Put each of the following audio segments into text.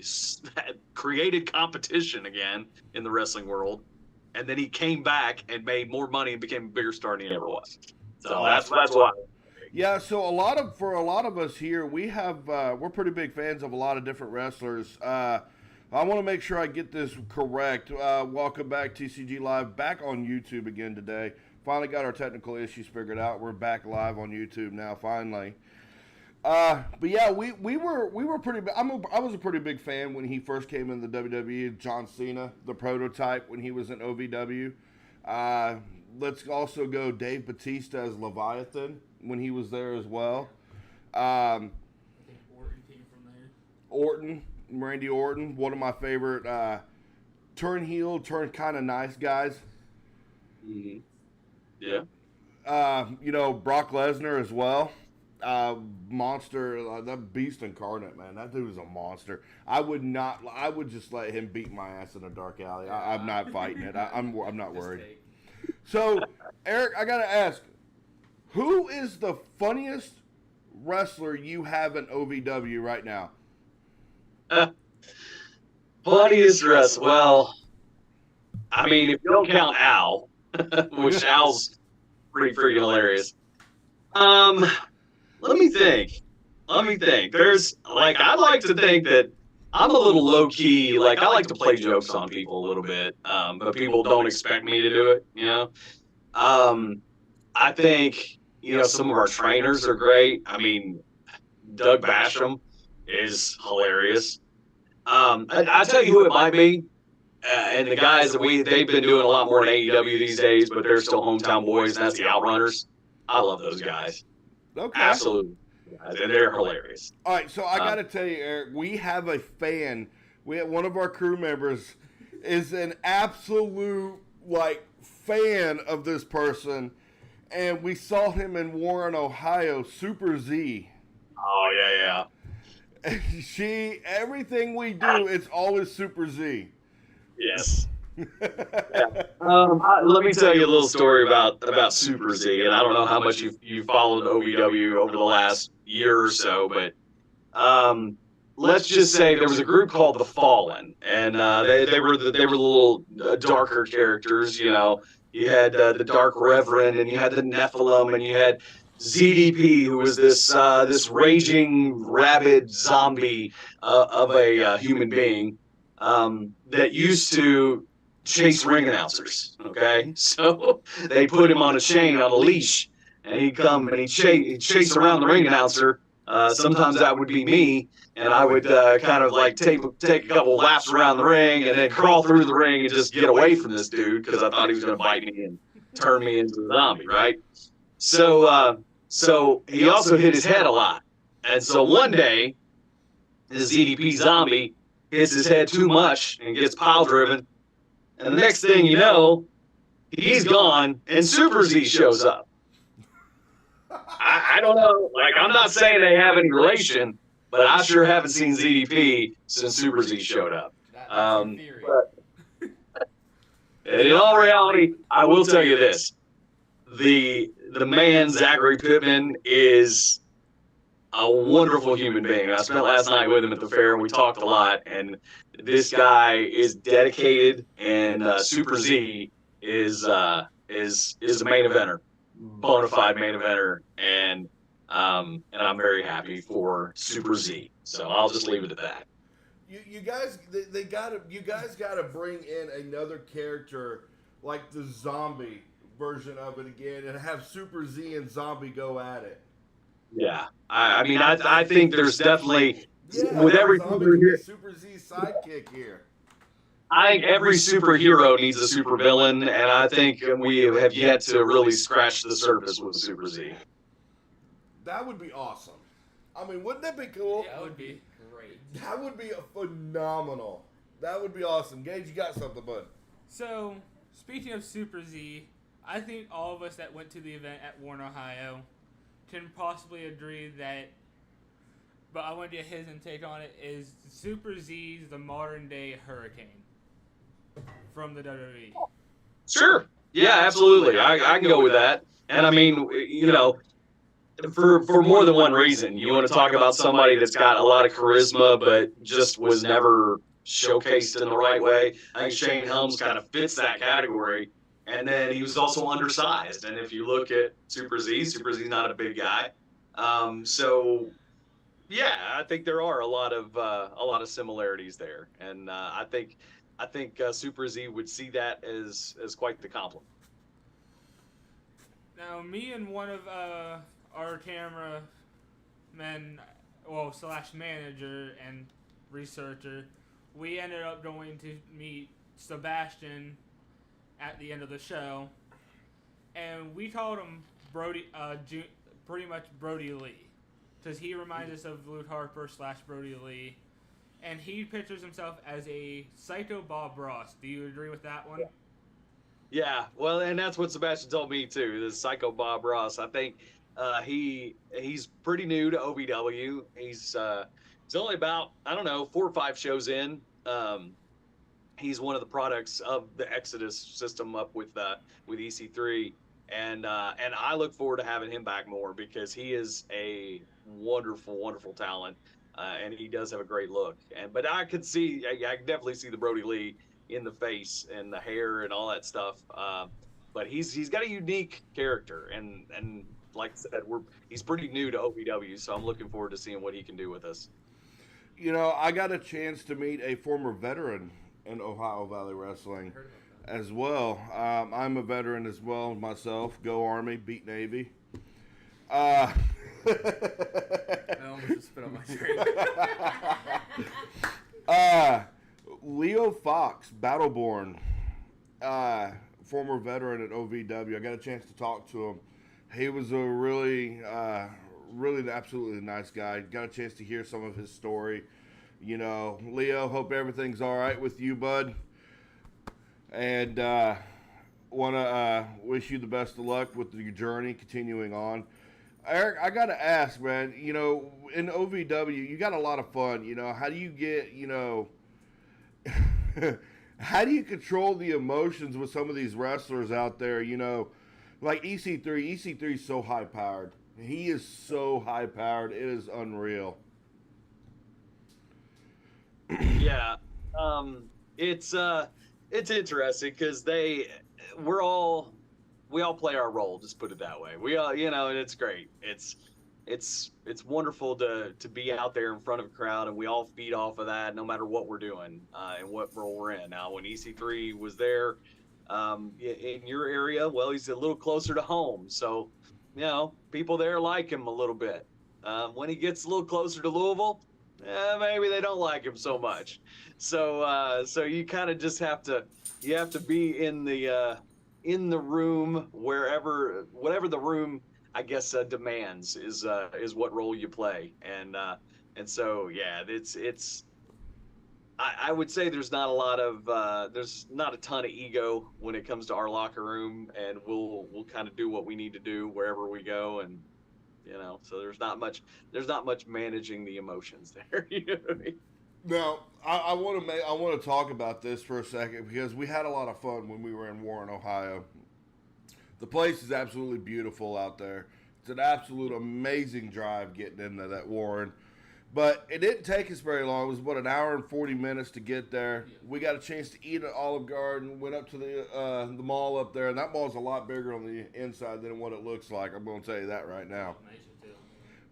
literally created competition again in the wrestling world, and then he came back and made more money and became a bigger star than he ever was. So that's why. Yeah, so for a lot of us here, we're pretty big fans of a lot of different wrestlers. I want to make sure I get this correct. Welcome back, TCG Live, back on YouTube again today. Finally got our technical issues figured out. We're back live on YouTube now, finally. But yeah, we were pretty. I was a pretty big fan when he first came in the WWE. John Cena, the prototype, when he was in OVW. Let's also go Dave Bautista as Leviathan when he was there as well. I think Orton came from there. Randy Orton, one of my favorite turn heel, turn kind of nice guys. Mm-hmm. Yeah. Brock Lesnar as well. Monster, that beast incarnate, man. That dude is a monster. I would just let him beat my ass in a dark alley. I'm not fighting it. I'm not worried. So, Eric, I gotta ask, who is the funniest wrestler you have in OVW right now? Funniest wrestler? Well, I mean, if you don't count Al, which Al's pretty freaking hilarious. Let me think. There's I'd like to think that I'm a little low key. Like, I like to play jokes on people a little bit, but people don't expect me to do it. I think some of our trainers are great. I mean, Doug Basham is hilarious. I tell you who it might be, and the guys that they've been doing a lot more in AEW these days, but they're still hometown boys, and that's the Outrunners. I love those guys. Okay. Absolutely. And they're hilarious. All right, so I got to tell you, Eric, we have a fan. We have one of our crew members is an absolute fan of this person, and we saw him in Warren, Ohio, Super Z. Oh yeah. Everything we do, it's always Super Z. Yes. Yeah. Let me tell you a little story about Super Z, and I don't know how much you followed OVW over the last year or so, but let's just say there was a group called the Fallen, and they were the little darker characters. You had the Dark Reverend, and you had the Nephilim, and you had ZDP, who was this raging rabid zombie of a human being that used to chase ring announcers. Okay, so they put him on a chain, on a leash, and he'd come and he'd chase around the ring announcer. Sometimes that would be me, and I would kind of take a couple laps around the ring and then crawl through the ring and just get away from this dude because I thought he was going to bite me and turn me into a zombie, right? So he also hit his head a lot, and so one day the ZDP zombie hits his head too much and gets pile driven. And the next thing you know, he's gone, and Super Z shows up. I don't know. I'm not saying they have any relation, but I sure haven't seen ZDP since Super Z showed up. But in all reality, I will tell you this. The man, Zachary Pittman, is a wonderful human being. I spent last night with him at the fair, and we talked a lot, and this guy is dedicated, and Super Z is a main eventer, bona fide main eventer, and I'm very happy for Super Z. So I'll just leave it at that. You guys gotta bring in another character like the zombie version of it again, and have Super Z and Zombie go at it. Yeah, I think there's definitely with every Super Z sidekick here. I think every superhero needs a supervillain, and I think we have yet to really scratch the surface with Super Z. That would be awesome. I mean, wouldn't that be cool? Yeah, that would be great. That would be phenomenal. That would be awesome. Gage, you got something, bud? So, speaking of Super Z, I think all of us that went to the event at Warren, Ohio, can possibly agree that, but I want to get his take on it, is Super Z's the modern day Hurricane from the WWE. Sure. Yeah, absolutely. I can go with that. And I mean, for more than one reason. You want to talk about somebody that's got a lot of charisma, but just was never showcased in the right way. I think Shane Helms kind of fits that category. And then he was also undersized. And if you look at Super Z, Super Z's not a big guy. So yeah, I think there are a lot of similarities there, and I think Super Z would see that as quite the compliment. Now, me and one of our camera men, well, slash manager and researcher, we ended up going to meet Sebastian at the end of the show, and we told him pretty much Brody Lee, because he reminds us of Luke Harper slash Brody Lee, and he pictures himself as a Psycho Bob Ross. Do you agree with that one? Yeah, well, and that's what Sebastian told me too. This Psycho Bob Ross. I think he's pretty new to OVW. He's only about, I don't know, 4 or 5 shows in. He's one of the products of the Exodus system up with EC3, and I look forward to having him back more because he is a wonderful talent, and he does have a great look. But I can definitely see the Brody Lee in the face and the hair and all that stuff. But he's got a unique character, and like I said, he's pretty new to OVW, so I'm looking forward to seeing what he can do with us. You know, I got a chance to meet a former veteran in Ohio Valley Wrestling as well. I'm a veteran as well myself. Go Army, beat Navy. I almost just spit on my screen. Leo Fox, Battleborn, former veteran at OVW. I got a chance to talk to him. He was a really absolutely nice guy. Got a chance to hear some of his story. You know, Leo, hope everything's all right with you, bud. And want to wish you the best of luck with your journey continuing on. Eric, I got to ask, man, you know, in OVW, you got a lot of fun. You know, how do you get, you know, how do you control the emotions with some of these wrestlers out there, you know, like EC3? EC3 is so high-powered. He is so high-powered. It is unreal. Yeah, it's interesting because we all play our role. Just put it that way. We all, you know, and it's great. It's wonderful to be out there in front of a crowd, and we all feed off of that, no matter what we're doing and what role we're in. Now, when EC3 was there in your area, well, he's a little closer to home, so you know people there like him a little bit. When he gets a little closer to Louisville, maybe they don't like him so much. So you kind of just have to be in the room whatever the room I guess demands is what role you play, and so yeah, it's I would say there's not a ton of ego when it comes to our locker room, and we'll kind of do what we need to do wherever we go, and you know, so there's not much managing the emotions there. You know what I mean? Now, I want to talk about this for a second because we had a lot of fun when we were in Warren, Ohio. The place is absolutely beautiful out there. It's an absolute amazing drive getting into that Warren. But it didn't take us very long. It was about an hour and 40 minutes to get there. We got a chance to eat at Olive Garden, went up to the mall up there, and that mall's a lot bigger on the inside than what it looks like. I'm going to tell you that right now.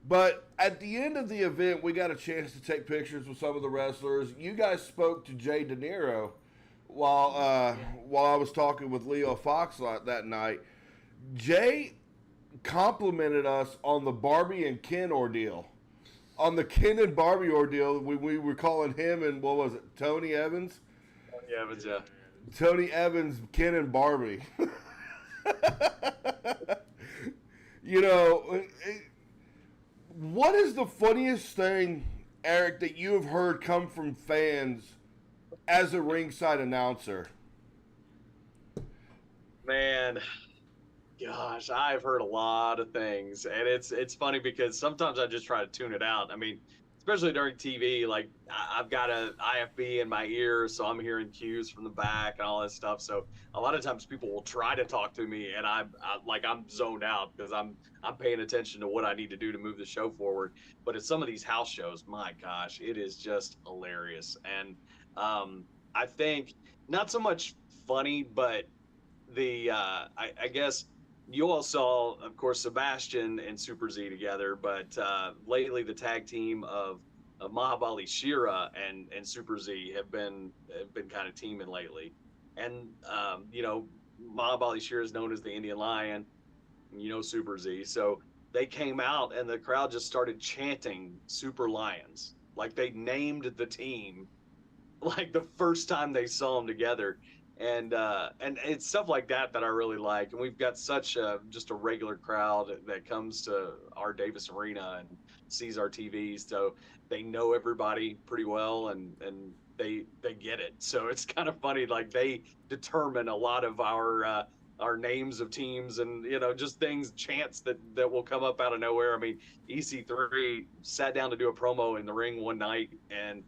But at the end of the event, we got a chance to take pictures with some of the wrestlers. You guys spoke to Jay De Niro while I was talking with Leo Fox that night. Jay complimented us on the Barbie and Ken ordeal. On the Ken and Barbie ordeal, we were calling him and what was it, Tony Evans? Tony Evans, yeah. Tony Evans, Ken and Barbie. You know, what is the funniest thing, Eric, that you have heard come from fans as a ringside announcer? Man, gosh, I've heard a lot of things, and it's funny because sometimes I just try to tune it out. I mean, especially during TV, like I've got a IFB in my ear, so I'm hearing cues from the back and all this stuff. So a lot of times people will try to talk to me, and I'm zoned out because I'm paying attention to what I need to do to move the show forward. But at some of these house shows, my gosh, it is just hilarious. And I think not so much funny, but I guess you all saw, of course, Sebastian and Super Z together, but lately the tag team of Mahabali Shira and Super Z have been kind of teaming lately. And Mahabali Shira is known as the Indian Lion, Super Z. So they came out and the crowd just started chanting Super Lions, like they named the team like the first time they saw them together. And it's stuff like that I really like. And we've got such just a regular crowd that comes to our Davis Arena and sees our TVs, so they know everybody pretty well, and they get it. So it's kind of funny, like they determine a lot of our names of teams, and just things, chants that will come up out of nowhere. I mean, EC3 sat down to do a promo in the ring one night, and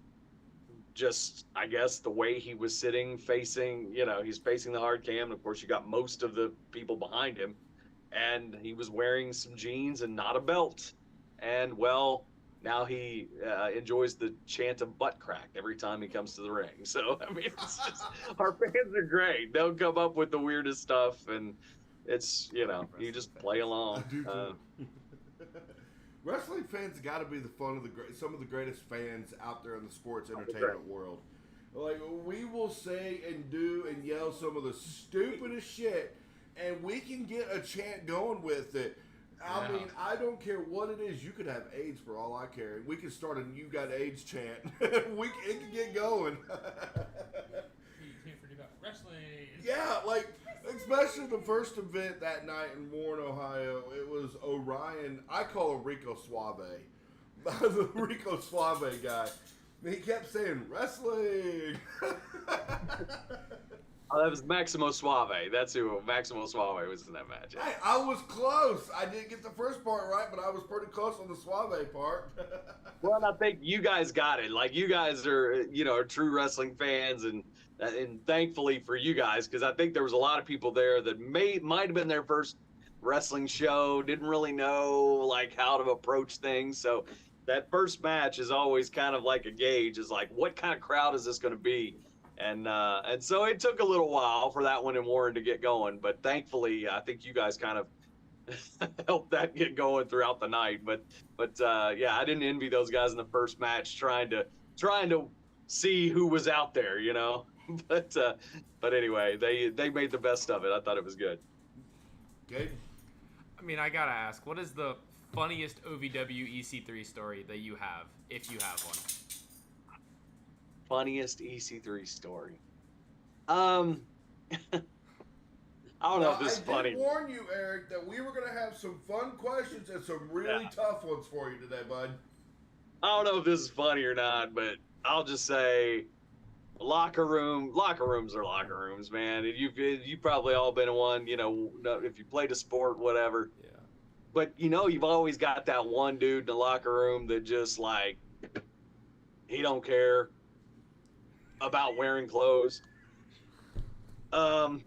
just, I guess, the way he was sitting, facing, he's facing the hard cam. And of course, you got most of the people behind him, and he was wearing some jeans and not a belt. And well, now he enjoys the chant of butt crack every time he comes to the ring. So, I mean, it's just, our fans are great. They'll come up with the weirdest stuff, and it's, you just play along. Wrestling fans got to be some of the greatest fans out there in the sports entertainment world. Like, we will say and do and yell some of the stupidest shit, and we can get a chant going with it. I mean, I don't care what it is. You could have AIDS for all I care. We can start a "You Got AIDS" chant. It can get going. You can't forget about wrestling. Yeah, like, especially the first event that night in Warren, Ohio, it was Orion. I call him Rico Suave. The Rico Suave guy. He kept saying, wrestling. Oh, that was Maximo Suave. That's who Maximo Suave was in that match. Hey, I was close. I didn't get the first part right, but I was pretty close on the Suave part. Well, I think you guys got it. Like, you guys are, are true wrestling fans, and thankfully for you guys, because I think there was a lot of people there that might have been their first wrestling show, didn't really know like how to approach things. So that first match is always kind of like a gauge, is like, what kind of crowd is this going to be? And so it took a little while for that one in Warren to get going, but thankfully I think you guys kind of helped that get going throughout the night. But yeah, I didn't envy those guys in the first match trying to see who was out there, But anyway, they made the best of it. I thought it was good. Okay. I mean, I gotta ask, what is the funniest OVW EC3 story that you have, if you have one? Funniest EC3 story. I don't know if this is funny. I did warn you, Eric, that we were going to have some fun questions and some really tough ones for you today, bud. I don't know if this is funny or not, but I'll just say, locker rooms are locker rooms, man. You've probably all been in one, if you played a sport, whatever. Yeah. But, you've always got that one dude in the locker room that just, like, he don't care about wearing clothes. I'm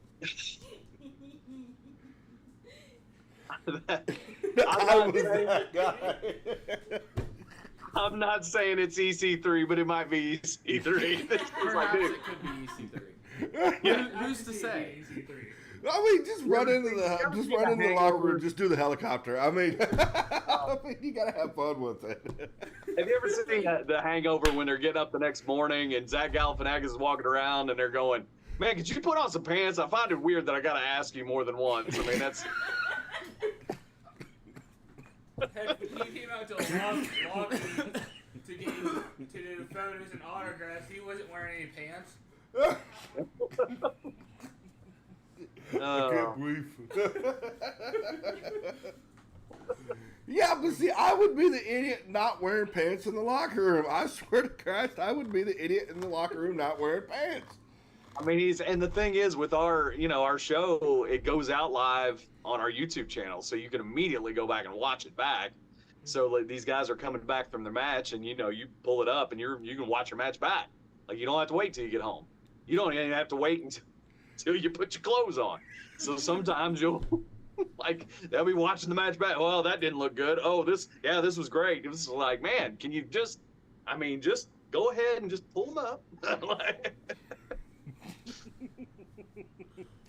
not saying it's EC3, but it might be EC3. Perhaps it could be EC3. Who's to say? EC3. I mean, just run into the locker room, just do the helicopter. I mean, you gotta have fun with it. Have you ever seen The Hangover when they're getting up the next morning and Zach Galifianakis is walking around and they're going, "Man, could you put on some pants? I find it weird that I gotta ask you more than once." I mean, that's. He came out to lobby to do photos and autographs. He wasn't wearing any pants. I can't breathe. Yeah, but see, I would be the idiot not wearing pants in the locker room. I swear to Christ, I would be the idiot in the locker room not wearing pants. I mean, and the thing is, with our show, it goes out live on our YouTube channel, so you can immediately go back and watch it back. So like, these guys are coming back from their match, and you pull it up, and you can watch your match back. Like you don't have to wait till you get home. You don't even have to wait until you put your clothes on. So sometimes you'll like they'll be watching the match back. Well, that didn't look good. Oh, this was great. It was like, man, can you just go ahead and just pull them up. Like,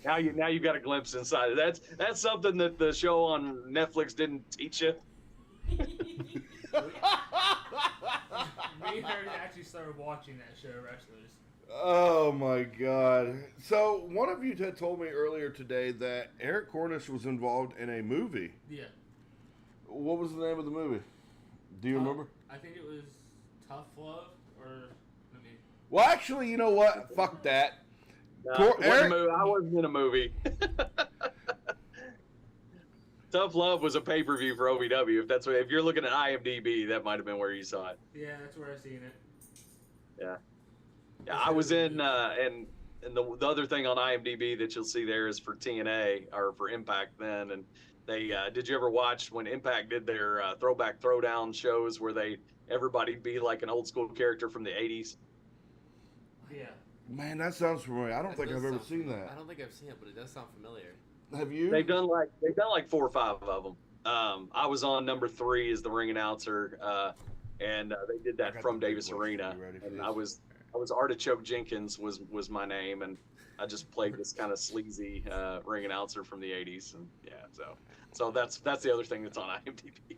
now you've got a glimpse inside. That's something that the show on Netflix didn't teach you. Me and her actually started watching that show, Wrestlers. Oh my God! So one of you had told me earlier today that Eric Cornish was involved in a movie. Yeah. What was the name of the movie? Do you remember? I think it was Tough Love, or Well, actually, you know what? Fuck that. I wasn't in a movie. Tough Love was a pay-per-view for OVW. If you're looking at IMDb, that might have been where you saw it. Yeah, that's where I seen it. Yeah. Yeah, I was in, and the other thing on IMDb that you'll see there is for TNA or for Impact then. And they did you ever watch when Impact did their throwback throwdown shows where everybody be like an old school character from the 80s? Yeah. Man, that sounds familiar. I don't think I've ever seen that. I don't think I've seen it, but it does sound familiar. Have you? They've done like 4 or 5 of them. I was on number 3 as the ring announcer, and they did that from Davis Arena. And I was Artichoke Jenkins was my name, and I just played this kind of sleazy ring announcer from the 80s, and yeah, so that's the other thing that's on IMDb.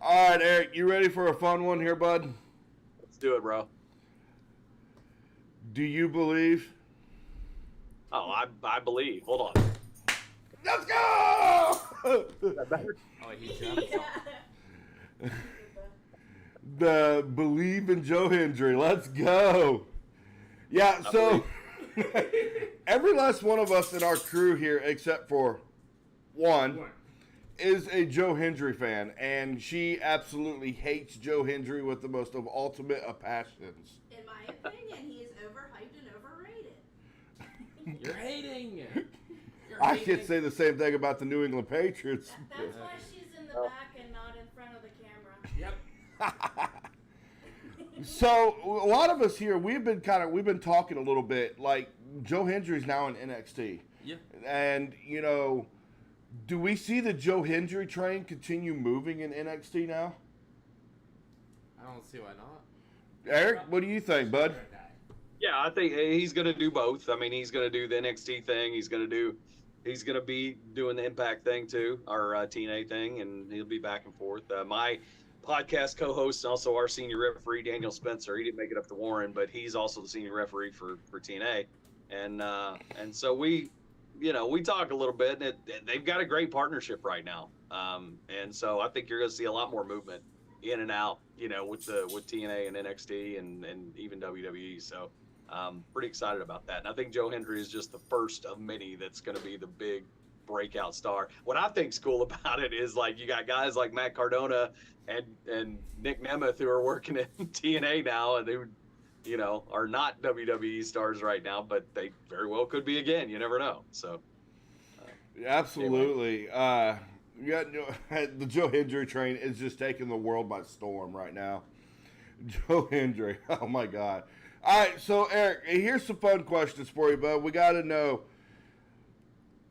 All right, Eric, you ready for a fun one here, bud? Let's do it, bro. Do you believe? Oh, I believe. Hold on. Let's go! Is that better? Oh, he jumped. The Believe in Joe Hendry. Let's go. Yeah, so every last one of us in our crew here, except for one, is a Joe Hendry fan, and she absolutely hates Joe Hendry with the most of ultimate of passions. In my opinion, he is overhyped and overrated. You're hating. I could say the same thing about the New England Patriots. That's why she's in the back and not in front of the camera. Yep. So a lot of us here, we've been talking a little bit. Like Joe Hendry's now in NXT. Yeah. And do we see the Joe Hendry train continue moving in NXT now? I don't see why not. Eric, what do you think, bud? Yeah, I think he's going to do both. I mean, he's going to do the NXT thing. He's going to be doing the Impact thing too, our TNA thing, and he'll be back and forth. My podcast co-host, also our senior referee, Daniel Spencer. He didn't make it up to Warren, but he's also the senior referee for TNA, and so we talk a little bit. And they've got a great partnership right now, and so I think you're going to see a lot more movement in and out, with TNA and NXT and even WWE. So pretty excited about that. And I think Joe Hendry is just the first of many that's going to be the big breakout star. What I think's cool about it is like you got guys like Matt Cardona and Nick Nemeth who are working in TNA now, and they are not WWE stars right now, but they very well could be again. You never know. So absolutely. The Joe Hendry train is just taking the world by storm right now. Joe Hendry. Oh my God. All right, so Eric, here's some fun questions for you, bud. We got to know,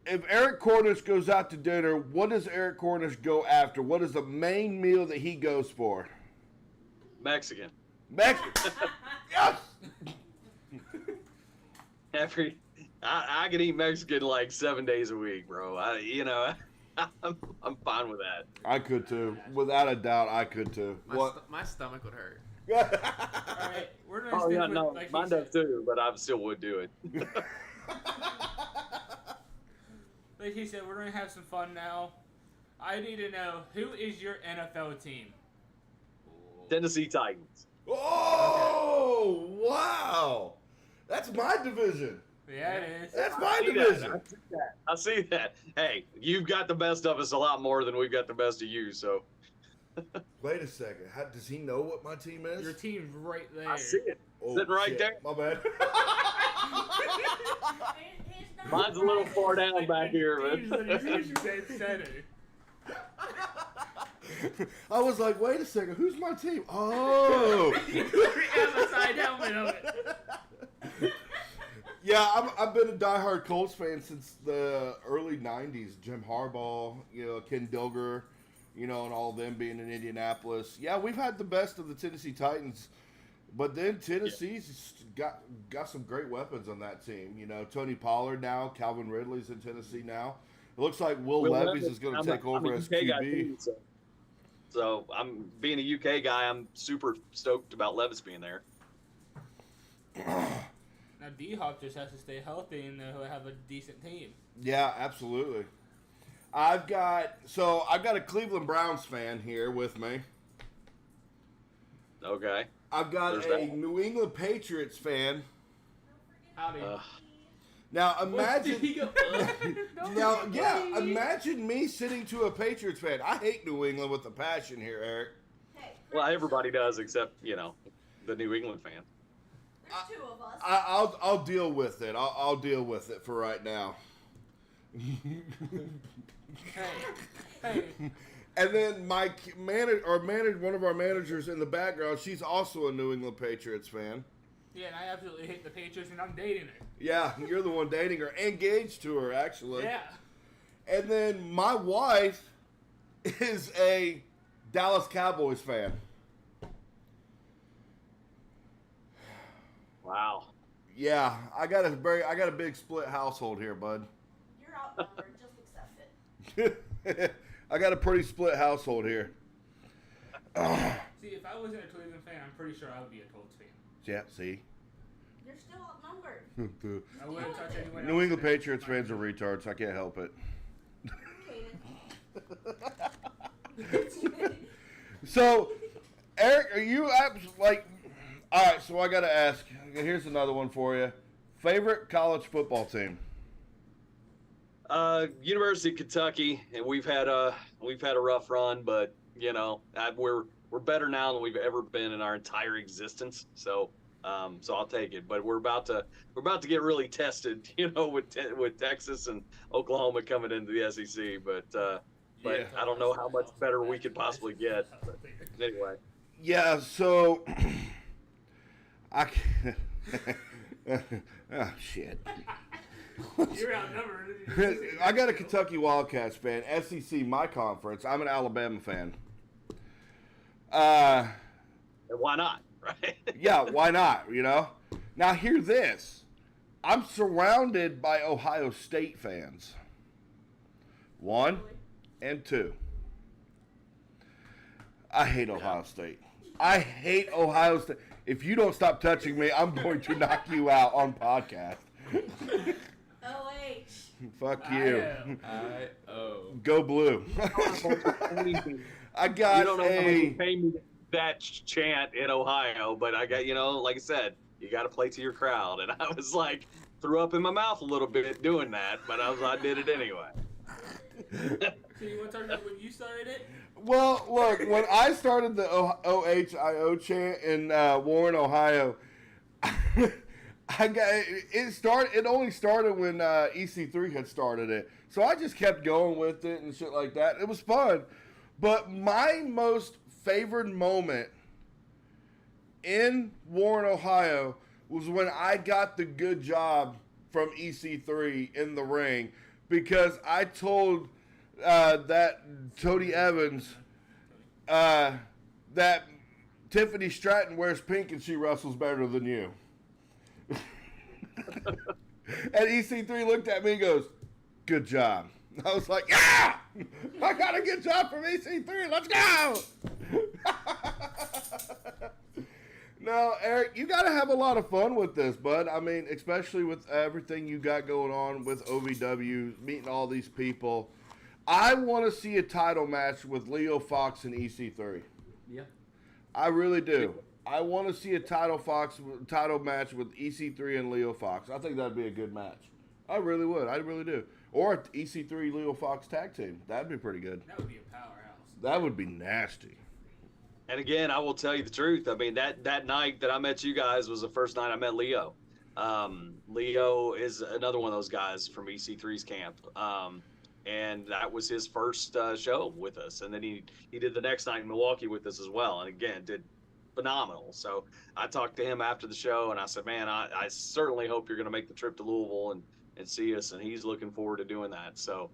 if Eric Cornish goes out to dinner, what does Eric Cornish go after? What is the main meal that he goes for? Mexican. Mexican. Yes. I can eat Mexican like 7 days a week, bro. I'm fine with that. I could too. Without a doubt, I could too. My stomach would hurt. Alright, we're gonna stick with, like mine does too, but I still would do it. Like he said, we're gonna have some fun now. I need to know, who is your NFL team? Tennessee Titans. Oh, wow. That's my division. Yeah, it is. That's my division. I see that. Hey, you've got the best of us a lot more than we've got the best of you, so. Wait a second. Does he know what my team is? Your team's right there. I see it. Oh, Sitting right shit. there. My bad. Mine's a little far down back here. Team's dead center. I was like, wait a second, who's my team? Oh. You have a side helmet of it. Yeah, I've been a diehard Colts fan since the early '90s. Jim Harbaugh, Ken Dilger, and all of them being in Indianapolis. Yeah, we've had the best of the Tennessee Titans, but then Tennessee's got some great weapons on that team. Tony Pollard now, Calvin Ridley's in Tennessee now. It looks like Will Levis is going to take over as QB. So I'm being a UK guy. I'm super stoked about Levis being there. Now D-Hop just has to stay healthy and he'll have a decent team. Yeah, absolutely. I've got a Cleveland Browns fan here with me. Okay. I've got There's a that. New England Patriots fan. Howdy. Now What did he imagine. go? Imagine me sitting to a Patriots fan. I hate New England with a passion here, Eric. Hey, Well, everybody does except, the New England fan. there's two of us. I'll deal with it. I'll deal with it for right now. Hey. And then my one of our managers in the background, she's also a New England Patriots fan. Yeah, and I absolutely hate the Patriots, and I'm dating her. Yeah, you're the one dating her, engaged to her actually. Yeah. And then my wife is a Dallas Cowboys fan. Wow. Yeah, I got a big split household here, bud. You're outnumbered. Just accept it. I got a pretty split household here. See, if I wasn't a Cleveland fan, I'm pretty sure I would be a Colts fan. Yeah, see. You're still outnumbered. I wouldn't touch anyone New else England today. Patriots fans are retards. I can't help it. Kaden. So, Eric, are you like? All right. So I got to ask. Here's another one for you. Favorite college football team? University of Kentucky, and we've had a rough run, but we're better now than we've ever been in our entire existence. So I'll take it. But we're about to get really tested, with Texas and Oklahoma coming into the SEC. But Yeah. I don't know how much better we could possibly get. But anyway, Yeah. So I. Oh shit. You're outnumbered. I got a Kentucky Wildcats fan. SEC, my conference. I'm an Alabama fan. and why not, right? Yeah, why not? Now hear this. I'm surrounded by Ohio State fans. 1 and 2. I hate Ohio State. I hate Ohio State. If you don't stop touching me, I'm going to knock you out on podcast. OH. Fuck you. I-O. Go blue. I got You don't know how much you a. pay me that chant in Ohio, but I got, like I said, you got to play to your crowd, and I was like, threw up in my mouth a little bit doing that, but I did it anyway. So you want to talk about when you started it? Well, look, when I started the OHIO chant in Warren, Ohio, it only started when EC3 had started it. So I just kept going with it and shit like that. It was fun. But my most favored moment in Warren, Ohio was when I got the good job from EC3 in the ring, because I told that Tony Evans that Tiffany Stratton wears pink and she wrestles better than you. And EC3 looked at me and goes, good job. I was like, yeah! I got a good job from EC3. Let's go! No, Eric, you got to have a lot of fun with this, bud. I mean, especially with everything you got going on with OVW, meeting all these people. I want to see a title match with Leo Fox and EC3. Yeah. I really do. I want to see a title match with EC3 and Leo Fox. I think that'd be a good match. I really would. I really do. Or an EC3 Leo Fox tag team. That'd be pretty good. That would be a powerhouse. That would be nasty. And again, I will tell you the truth. I mean, that night that I met you guys was the first night I met Leo. Leo is another one of those guys from EC3's camp. and that was his first show with us. And then he did the next night in Milwaukee with us as well, and again did phenomenal. So I talked to him after the show, and I said, man, I certainly hope you're going to make the trip to Louisville and see us, and he's looking forward to doing that. So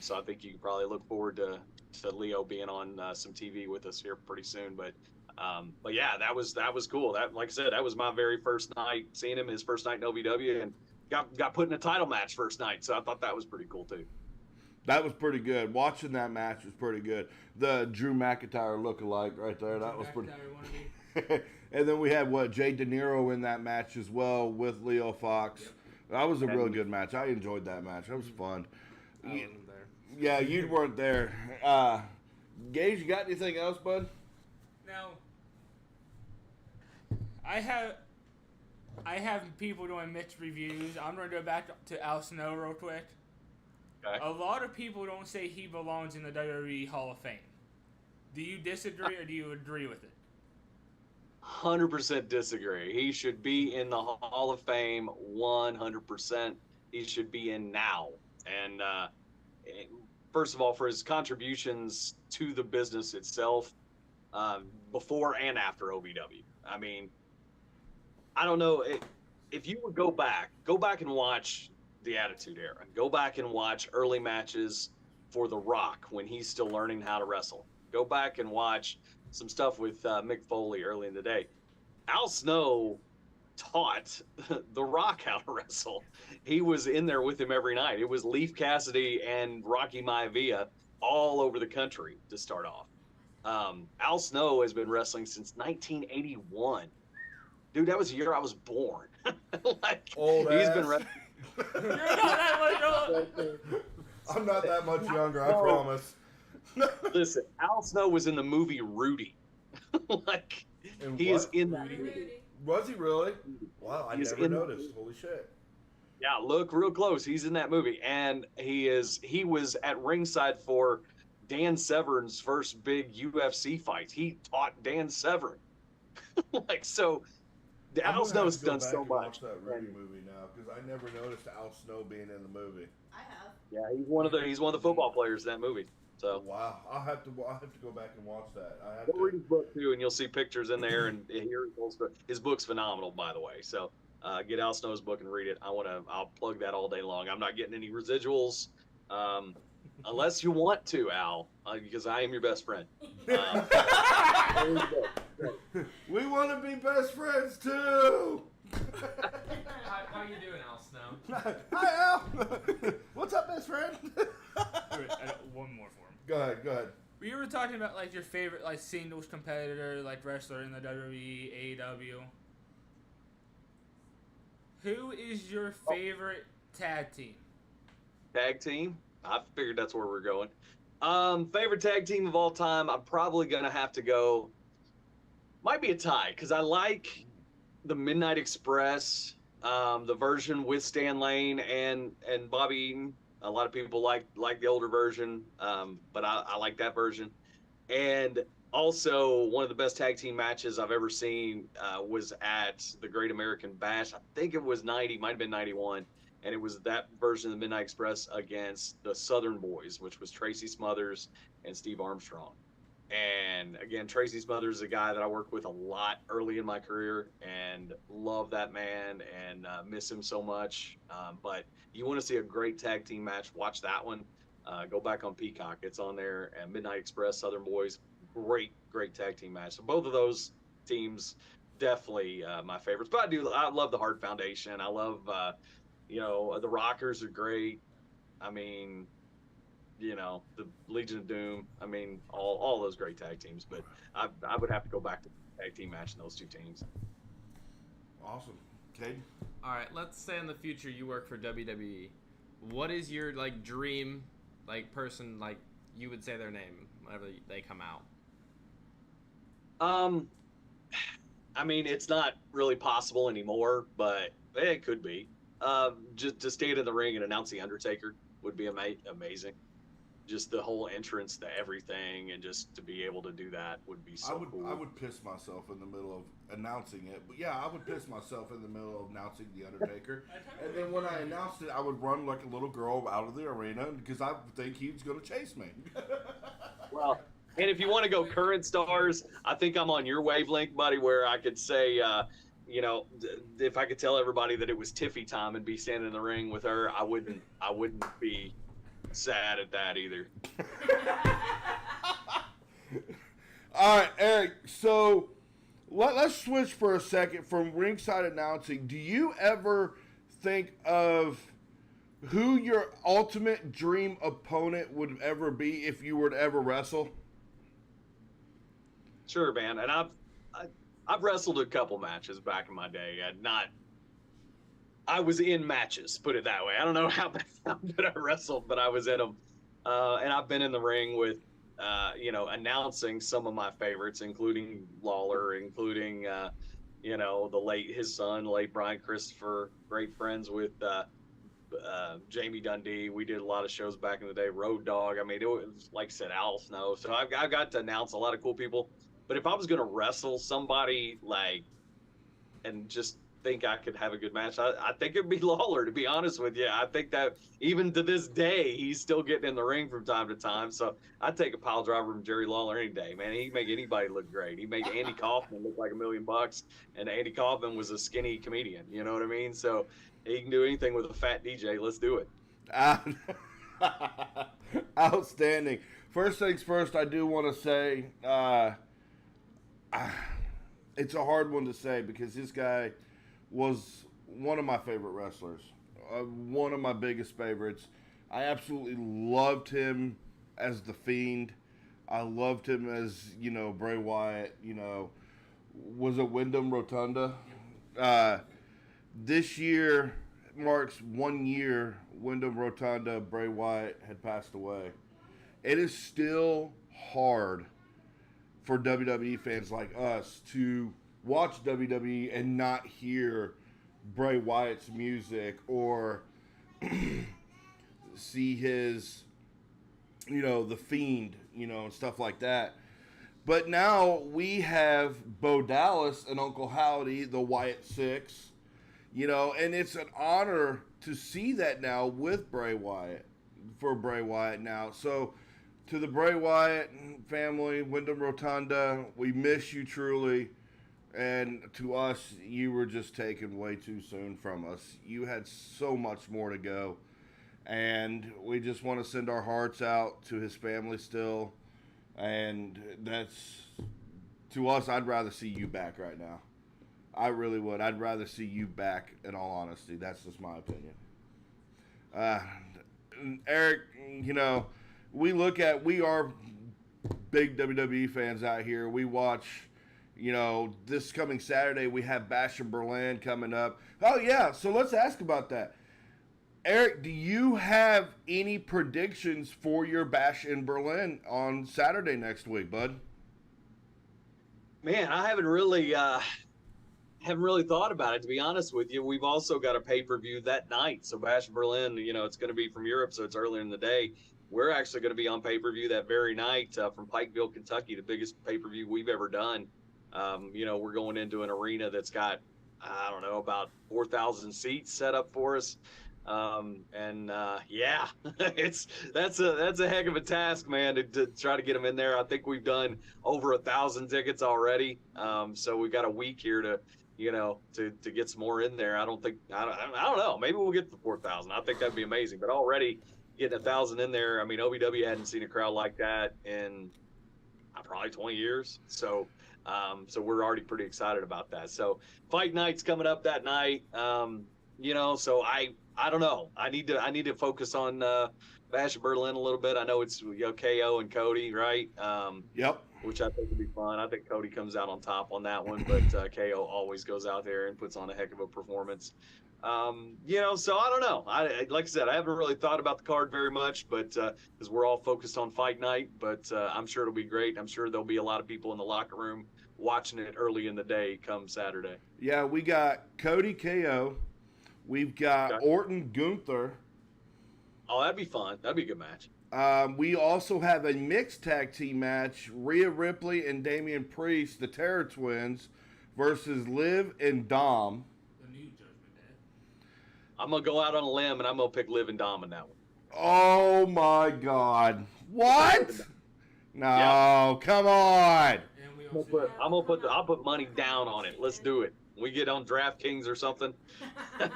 so I think you can probably look forward to Leo being on some TV with us here pretty soon. But yeah, that was cool. That, like I said, that was my very first night seeing him, his first night in OVW, and got put in a title match first night. So I thought that was pretty cool too. That was pretty good. Watching that match was pretty good. The Drew McIntyre look-alike right there. That was pretty. And then we had Jay De Niro in that match as well with Leo Fox. Yep. That was a real good match. I enjoyed that match. That was fun. I wasn't there. Yeah, you weren't there. Gage, you got anything else, bud? Now, I have people doing mixed reviews. I'm going to go back to Al Snow real quick. Okay. A lot of people don't say he belongs in the WWE Hall of Fame. Do you disagree or do you agree with it? 100% disagree. He should be in the Hall of Fame 100%. He should be in now. And first of all, for his contributions to the business itself, before and after OVW. I mean, I don't know if you would go back and watch the Attitude Era. Go back and watch early matches for The Rock when he's still learning how to wrestle. Go back and watch some stuff with Mick Foley early in the day. Al Snow taught The Rock how to wrestle. He was in there with him every night. It was Leif Cassidy and Rocky Maivia all over the country to start off. Al Snow has been wrestling since 1981. Dude, that was the year I was born. Like, Old he's ass. been wrestling. You're not that much older. I'm not that much younger, I promise. Listen, Al Snow was in the movie Rudy. Like, In he what? is in Rudy. the Was he really? Wow, I He's never in- noticed. Holy shit. Yeah, look real close. He's in that movie, and he was at ringside for Dan Severn's first big UFC fight. He taught Dan Severn. Like, so I'm Al gonna Snow's have to go done back so and much. watch that Rudy movie now because I never noticed Al Snow being in the movie. I have. Yeah, he's one of the football players in that movie. So Wow, I'll have to go back and watch that. I have go read to. his book too, and you'll see pictures in there. And hear his book's phenomenal, by the way. So get Al Snow's book and read it. I'll plug that all day long. I'm not getting any residuals, unless you want to, Al, because I am your best friend. We want to be best friends too. How you doing, Al Snow? Hi, Al. What's up, best friend? Wait, I got one more for him. Go ahead. We were talking about like your favorite like singles competitor, like wrestler in the WWE, AEW. Who is your favorite tag team? Tag team? I figured that's where we're going. Favorite tag team of all time? I'm probably gonna have to go. Might be a tie because I like the Midnight Express, the version with Stan Lane and Bobby Eaton. A lot of people like the older version, but I like that version. And also, one of the best tag team matches I've ever seen was at the Great American Bash. I think it was 90, might have been 91. And it was that version of the Midnight Express against the Southern Boys, which was Tracy Smothers and Steve Armstrong. And again, Tracy Smothers is a guy that I worked with a lot early in my career and love that man and miss him so much. But you want to see a great tag team match, watch that one. Go back on Peacock. It's on there. And Midnight Express, Southern Boys, great tag team match. So both of those teams, definitely my favorites. But I love the Hart Foundation. I love, the Rockers are great. I mean, the Legion of Doom. I mean, all those great tag teams. But I would have to go back to the tag team match in those two teams. Awesome. Cade? All right, let's say in the future you work for WWE. What is your dream person you would say their name whenever they come out? I mean, it's not really possible anymore, but it could be. Just to stand in the ring and announce the Undertaker would be amazing. just the whole entrance to everything, and just to be able to do that would be so cool. I would piss myself in the middle of announcing it. But yeah, I would piss myself in the middle of announcing The Undertaker. And then when I announced it, I would run like a little girl out of the arena because I think he was going to chase me. Well, and if you want to go current stars, I think I'm on your wavelength, buddy, where I could say, if I could tell everybody that it was Tiffy time and be standing in the ring with her, I wouldn't be sad at that either. All right, Eric. So let's switch for a second from ringside announcing. Do you ever think of who your ultimate dream opponent would ever be if you were to ever wrestle? Sure, man. And I've wrestled a couple matches back in my day. I was in matches, put it that way. I don't know how bad I wrestled, but I was in them. And I've been in the ring with, announcing some of my favorites, including Lawler, including, his son, late Brian Christopher, great friends with Jamie Dundee. We did a lot of shows back in the day. Road Dogg. I mean, it was, like I said, Al Snow. So I've got to announce a lot of cool people. But if I was going to wrestle somebody, and just think I could have a good match, I think it'd be Lawler, to be honest with you. I think that even to this day, he's still getting in the ring from time to time. So I'd take a pile driver from Jerry Lawler any day, man. He'd make anybody look great. He made Andy Kaufman look like $1 million, and Andy Kaufman was a skinny comedian. You know what I mean? So he can do anything with a fat DJ. Let's do it. Outstanding. First things first, I do want to say it's a hard one to say because this guy was one of my favorite wrestlers, one of my biggest favorites. I absolutely loved him as The Fiend. I loved him as, Bray Wyatt, was it Wyndham Rotunda? This year marks 1 year Wyndham Rotunda, Bray Wyatt had passed away. It is still hard for WWE fans like us to watch WWE and not hear Bray Wyatt's music or see his, The Fiend, and stuff like that. But now we have Bo Dallas and Uncle Howdy, the Wyatt Six, and it's an honor to see that now with Bray Wyatt, for Bray Wyatt now. So to the Bray Wyatt family, Wyndham Rotunda, we miss you truly. And to us, you were just taken way too soon from us. You had so much more to go. And we just want to send our hearts out to his family still. And that's, to us, I'd rather see you back right now. I really would. I'd rather see you back, in all honesty. That's just my opinion. Eric, we are big WWE fans out here. We watch, this coming Saturday we have Bash in Berlin coming up. Oh yeah, so let's ask about that. Eric, do you have any predictions for your Bash in Berlin on Saturday next week, bud? Man, I haven't really thought about it, to be honest with you. We've also got a pay-per-view that night. So Bash in Berlin, it's going to be from Europe, so it's earlier in the day. We're actually going to be on pay-per-view that very night from Pikeville, Kentucky, the biggest pay-per-view we've ever done. We're going into an arena that's got, about 4,000 seats set up for us. That's a heck of a task, man, to try to get them in there. I think we've done over 1,000 tickets already. So we've got a week here to get some more in there. I don't know. Maybe we'll get to 4,000. I think that'd be amazing. But already getting 1,000 in there. I mean, OVW hadn't seen a crowd like that in probably 20 years. So we're already pretty excited about that. So fight night's coming up that night. So I don't know. I need to focus on Bash in Berlin a little bit. I know it's KO and Cody, right? Yep. Which I think would be fun. I think Cody comes out on top on that one, but KO always goes out there and puts on a heck of a performance. So I don't know. Like I said, I haven't really thought about the card very much, but because we're all focused on fight night. But I'm sure it'll be great. I'm sure there'll be a lot of people in the locker room watching it early in the day come Saturday. Yeah, we got Cody KO. We've got Orton Gunther. Oh, that'd be fun. That'd be a good match. We also have a mixed tag team match: Rhea Ripley and Damian Priest, the Terror Twins, versus Liv and Dom. The new Judgment Day. I'm gonna go out on a limb and I'm gonna pick Liv and Dom in that one. Oh my God! What? No, come on! And we also I'll put money down on it. Let's do it. We get on DraftKings or something. we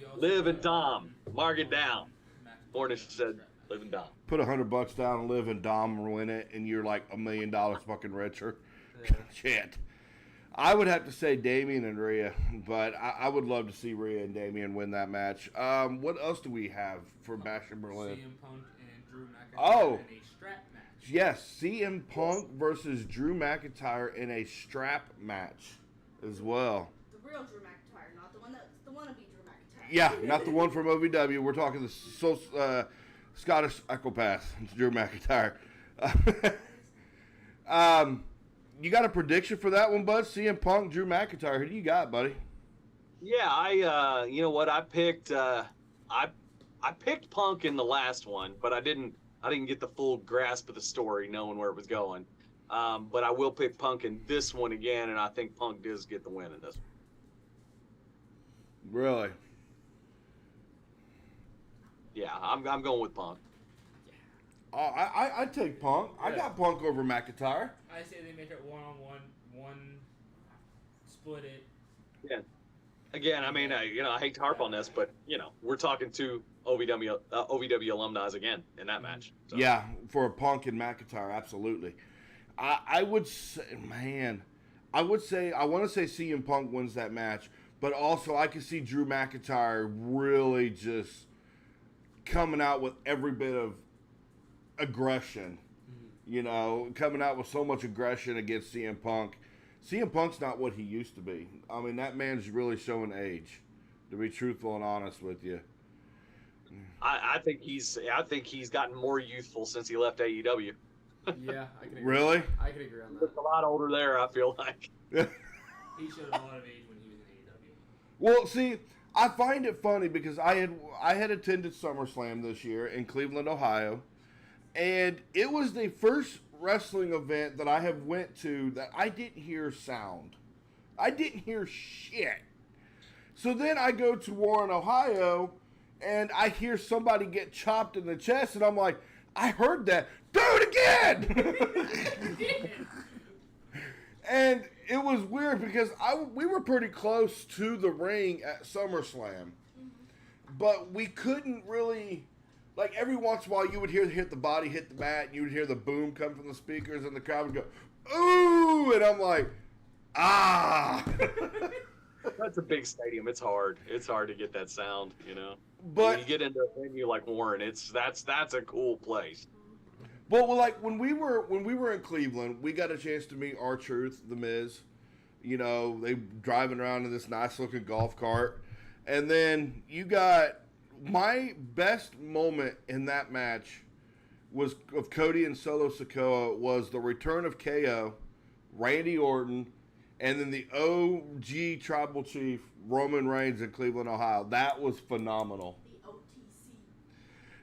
also Liv and have Dom, mark it down. Max Cornish said Liv and Dom. Put $100 down and Liv and Dom win it, and you're like $1 million fucking richer. Yeah. Shit. I would have to say Damian and Rhea, but I would love to see Rhea and Damian win that match. What else do we have for Bash in Berlin? CM Punk and Drew McIntyre Oh. in a strap match. Yes, CM Punk versus Drew McIntyre in a strap match as well. The real Drew McIntyre, not the one that's the wannabe Drew McIntyre. Yeah, not the one from OVW. We're talking the Scottish Echopath. It's Drew McIntyre. You got a prediction for that one, bud? CM Punk, Drew McIntyre. Who do you got, buddy? Yeah, I you know what I picked I picked Punk in the last one, but I didn't get the full grasp of the story, knowing where it was going. But I will pick Punk in this one again, and I think Punk does get the win in this one. Really? Yeah, I'm going with Punk. I take Punk. I got Punk over McIntyre. I say they make it one split it. Yeah. Again, I mean, I hate to harp on this, but we're talking two OVW alumni again in that match. So. Yeah, for a Punk and McIntyre, absolutely. I would say, I want to say CM Punk wins that match, but also I can see Drew McIntyre really just coming out with every bit of aggression, coming out with so much aggression against CM Punk. CM Punk's not what he used to be. I mean, that man's really showing age, to be truthful and honest with you. I think he's gotten more youthful since he left AEW. Yeah, I can agree. Really? I can agree on He's that. a lot older there, I feel like. He showed a lot of age when he was in AEW. Well, see, I find it funny because I had attended SummerSlam this year in Cleveland, Ohio, and it was the first wrestling event that I have went to that I didn't hear sound. I didn't hear shit. So then I go to Warren, Ohio, and I hear somebody get chopped in the chest, and I'm like, I heard that. Do it again! And it was weird because we were pretty close to the ring at SummerSlam, but we couldn't really, like every once in a while you would hit the body hit the mat, and you would hear the boom come from the speakers, and the crowd would go, ooh, and I'm like, ah. That's a big stadium. It's hard. It's hard to get that sound, But when you get into a venue like Warren, that's a cool place. But like when we were in Cleveland, we got a chance to meet R-Truth, The Miz. They driving around in this nice looking golf cart, and then you got my best moment in that match was of Cody and Solo Sikoa was the return of KO, Randy Orton, and then the OG Tribal Chief Roman Reigns in Cleveland, Ohio. That was phenomenal.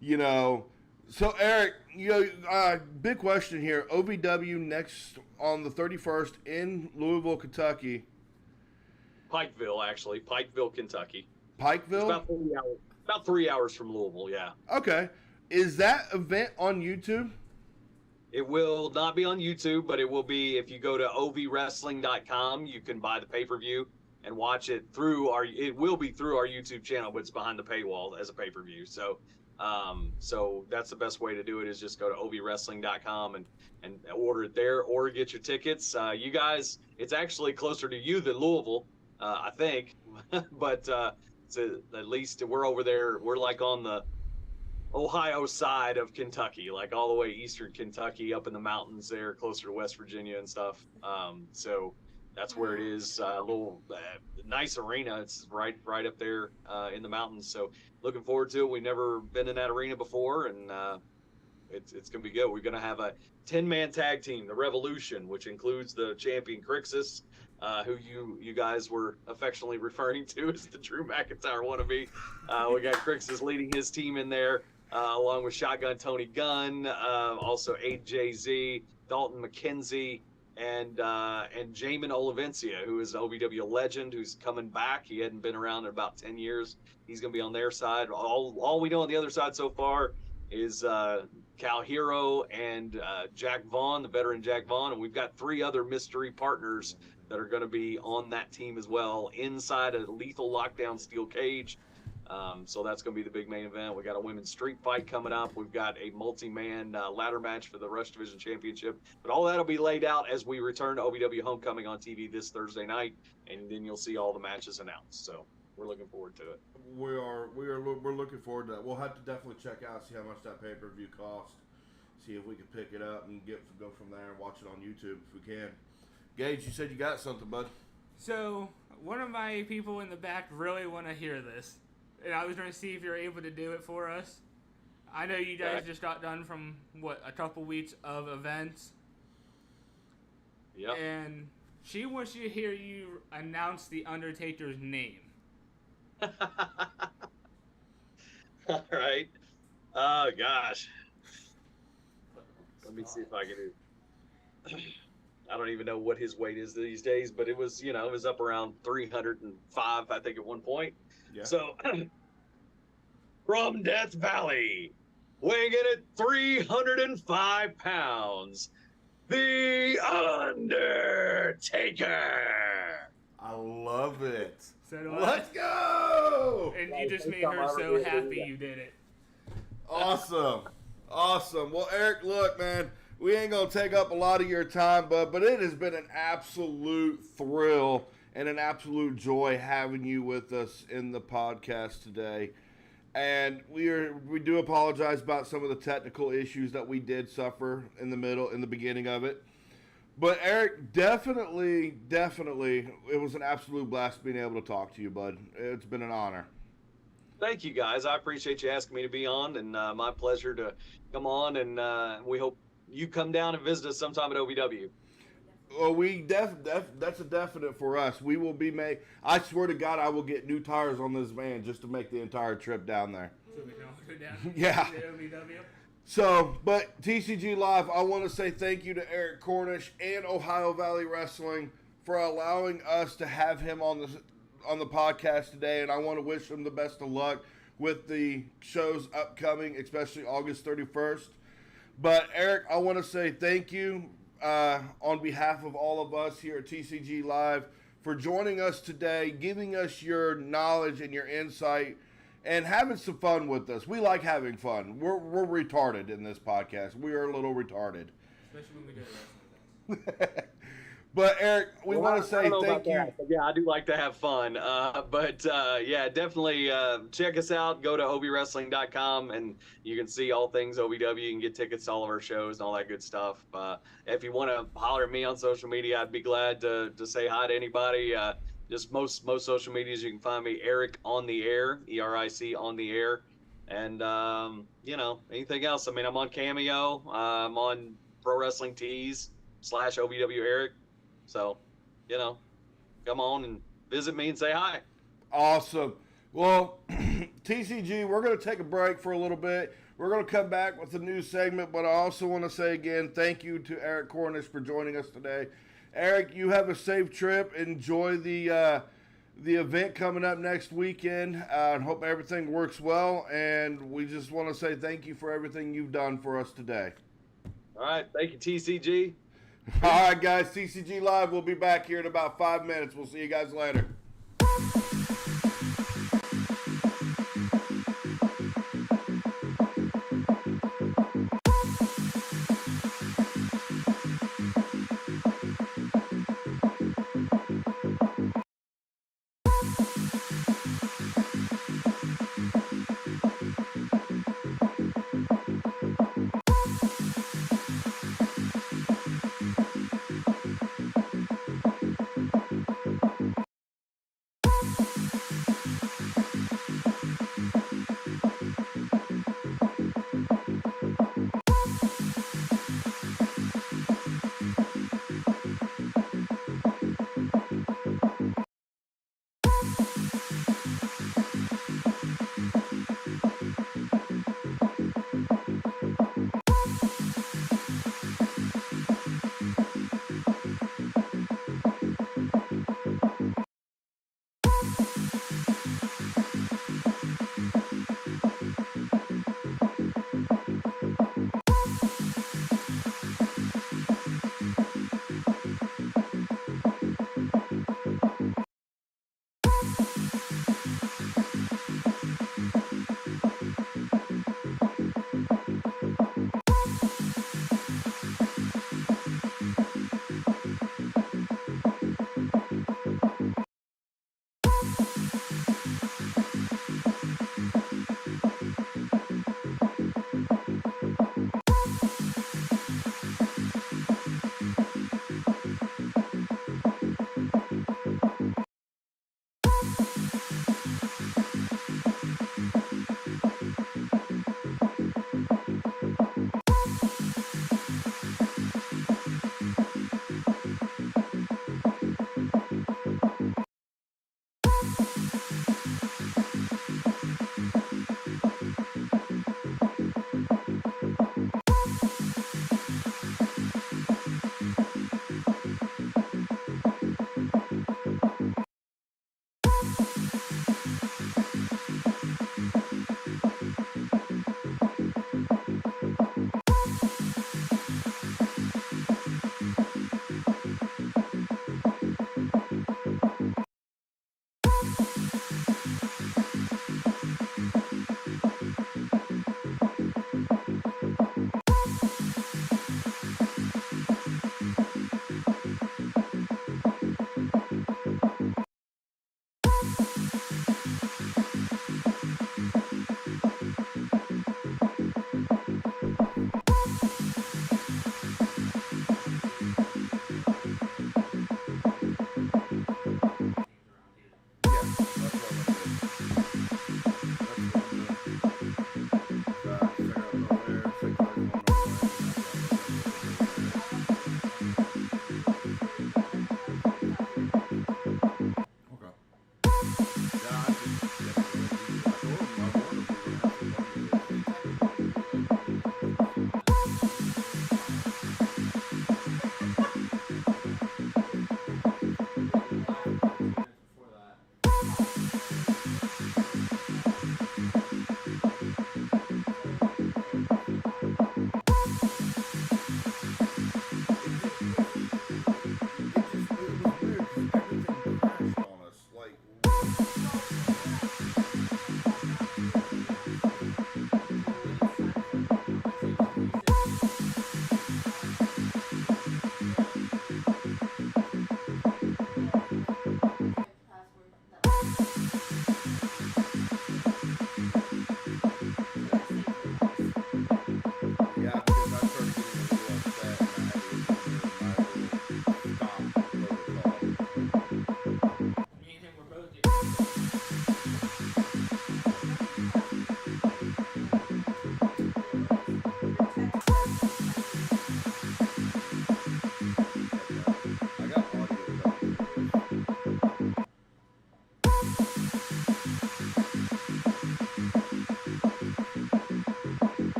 The OTC. So Eric, big question here. OVW next on the 31st in Louisville, Kentucky. Pikeville, Kentucky. It's Pikeville? about 3 hours from Louisville, yeah. Okay. Is that event on YouTube? It will not be on YouTube, but it will be, if you go to ovwrestling.com, you can buy the pay-per-view and watch it it will be through our YouTube channel, but it's behind the paywall as a pay-per-view. So that's the best way to do it, is just go to ovwrestling.com and order it there, or get your tickets. You guys, it's actually closer to you than Louisville, I think, but at least we're over there. We're like on the Ohio side of Kentucky, like all the way eastern Kentucky, up in the mountains there, closer to West Virginia and stuff. So that's where it is. A little nice arena. It's right up there in the mountains. So looking forward to it. We've never been in that arena before, and it's gonna be good. We're gonna have a 10-man tag team, the Revolution, which includes the champion Crixus, who you guys were affectionately referring to as the Drew McIntyre wannabe. We got Crixus leading his team in there. along with Shotgun Tony Gunn, also AJZ, Dalton McKenzie, and Jamin Olivencia, who is an OVW legend, who's coming back. He hadn't been around in about 10 years. He's going to be on their side. All we know on the other side so far is Cal Hero and Jack Vaughn, the veteran Jack Vaughn, and we've got 3 other mystery partners that are going to be on that team as well, inside a lethal lockdown steel cage. So that's going to be the big main event. We got a women's street fight coming up. We've got a multi-man ladder match for the Rush Division Championship. But all that'll be laid out as we return to OVW Homecoming on TV this Thursday night, and then you'll see all the matches announced. So we're looking forward to it. We're looking forward to that. We'll have to definitely check out, see how much that pay-per-view cost, see if we can pick it up and go from there and watch it on YouTube if we can. Gage, you said you got something, bud. So, one of my people in the back really want to hear this. And I was going to see if you're able to do it for us. I know you guys just got done from, a couple weeks of events. Yep. And she wants you to hear you announce The Undertaker's name. All right. Oh, gosh. Let me see if I can do. I don't even know what his weight is these days, but it was, it was up around 305, I think, at one point. Yeah. So, from Death Valley, weighing in at 305 pounds, The Undertaker. I love it. So do I. Let's go! And you just made her so happy you did it. Awesome. Awesome. Well, Eric, look, man, we ain't going to take up a lot of your time, but it has been an absolute thrill and an absolute joy having you with us in the podcast today. And we do apologize about some of the technical issues that we did suffer in the beginning of it. But Eric, definitely, it was an absolute blast being able to talk to you, bud. It's been an honor. Thank you, guys. I appreciate you asking me to be on, and my pleasure to come on. And we hope you come down and visit us sometime at OVW. Well, that's a definite for us. We will be I swear to God, I will get new tires on this van just to make the entire trip down there. So we can all go down Yeah. to OVW. So, but TCG Live, I want to say thank you to Eric Cornish and Ohio Valley Wrestling for allowing us to have him on the podcast today, and I want to wish him the best of luck with the shows upcoming, especially August 31st. But Eric, I want to say thank you on behalf of all of us here at TCG Live for joining us today, giving us your knowledge and your insight, and having some fun with us. We like having fun. We're retarded in this podcast. We are a little retarded. Especially when we go to wrestling events. But Eric, we want to say thank you. That, yeah, I do like to have fun. Yeah, definitely check us out. Go to ovwrestling.com and you can see all things OVW. You can get tickets to all of our shows and all that good stuff. If you want to holler at me on social media, I'd be glad to say hi to anybody. Just most social medias, you can find me Eric on the Air, ERIC on the Air, and anything else. I mean, I'm on Cameo. I'm on Pro Wrestling Tees /OVW Eric. So, come on and visit me and say hi. Awesome. Well, TCG, we're going to take a break for a little bit. We're going to come back with a new segment, but I also want to say again, thank you to Eric Cornish for joining us today. Eric, you have a safe trip. Enjoy the event coming up next weekend. I hope everything works well, and we just want to say thank you for everything you've done for us today. All right. Thank you, TCG. All right, guys. TCG Live will be back here in about 5 minutes. We'll see you guys later.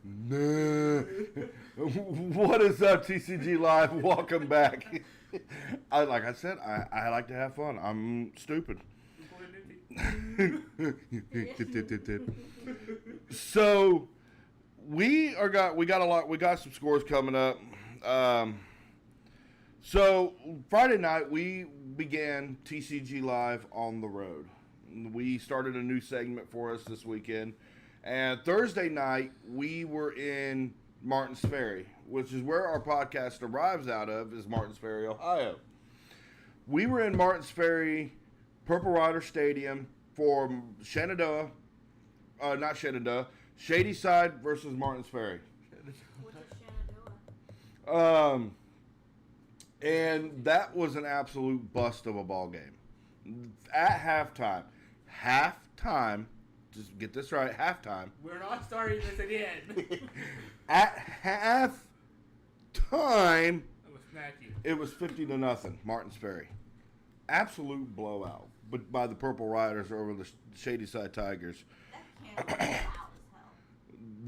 Nah. What is up, TCG Live? Welcome back. Like I said, I like to have fun. I'm stupid. So we got some scores coming up. So Friday night we began TCG Live on the road. We started a new segment for us this weekend. And Thursday night, we were in Martins Ferry, which is where our podcast arrives out of, is Martins Ferry, Ohio. We were in Martins Ferry, Purple Rider Stadium for Shady Side versus Martins Ferry. What is Shenandoah? And that was an absolute bust of a ball game. At halftime, just get this right, halftime. We're not starting this again. At halftime, I will smack you. it was 50-0, Martins Ferry. Absolute blowout, but by the Purple Riders over the Shady Side Tigers. That cannon was loud as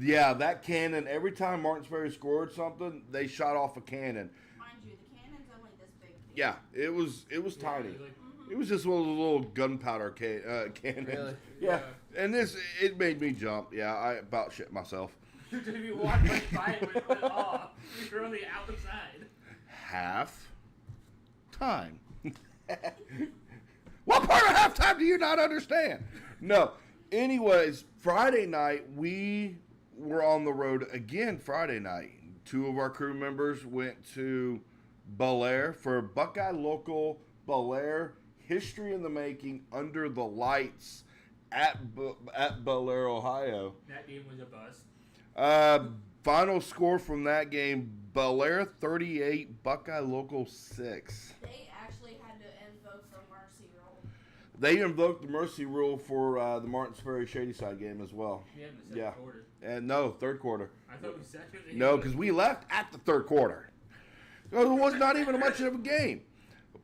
hell. Yeah, that cannon. Every time Martins Ferry scored something, they shot off a cannon. Mind you, the cannon's only this big. Yeah, it was tiny. Like, It was just one of those little gunpowder cannons. Really? Yeah. And it made me jump. Yeah, I about shit myself. if you walk right by it when it went off, you're on the outside. Half time. What part of halftime do you not understand? No. Anyways, Friday night, we were on the road again Friday night. Two of our crew members went to Bel Air for Buckeye Local Bel Air History in the Making Under the Lights at Bel Air, Ohio. That game was a bust. Final score from that game, Bel Air 38, Buckeye Local 6. They actually had to invoke the mercy roll. They invoked the mercy rule for the Martins Ferry Shady Side game as well. Yeah, in the second Yeah. quarter. And no, third quarter. I thought we second. No, because we left at the third quarter. It was not even much of a game.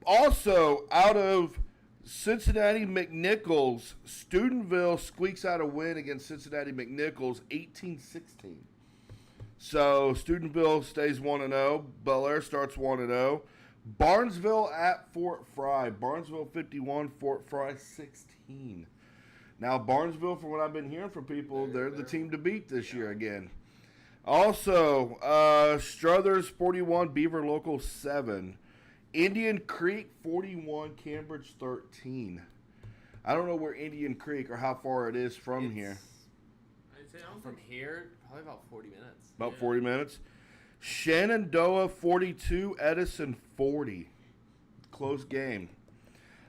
Also, out of Cincinnati McNichols, Steubenville squeaks out a win against Cincinnati McNichols 18-16. So Steubenville stays 1-0. Bel Air starts 1-0. Barnesville at Fort Fry. Barnesville 51, Fort Fry 16. Now Barnesville, from what I've been hearing from people, they're the team to beat this year again. Also, Struthers 41, Beaver Local 7. Indian Creek 41, Cambridge 13. I don't know where Indian Creek or how far it is from here. I'd say I don't From think- here, probably about 40 minutes. About 40 minutes. Shenandoah 42, Edison 40. Close game.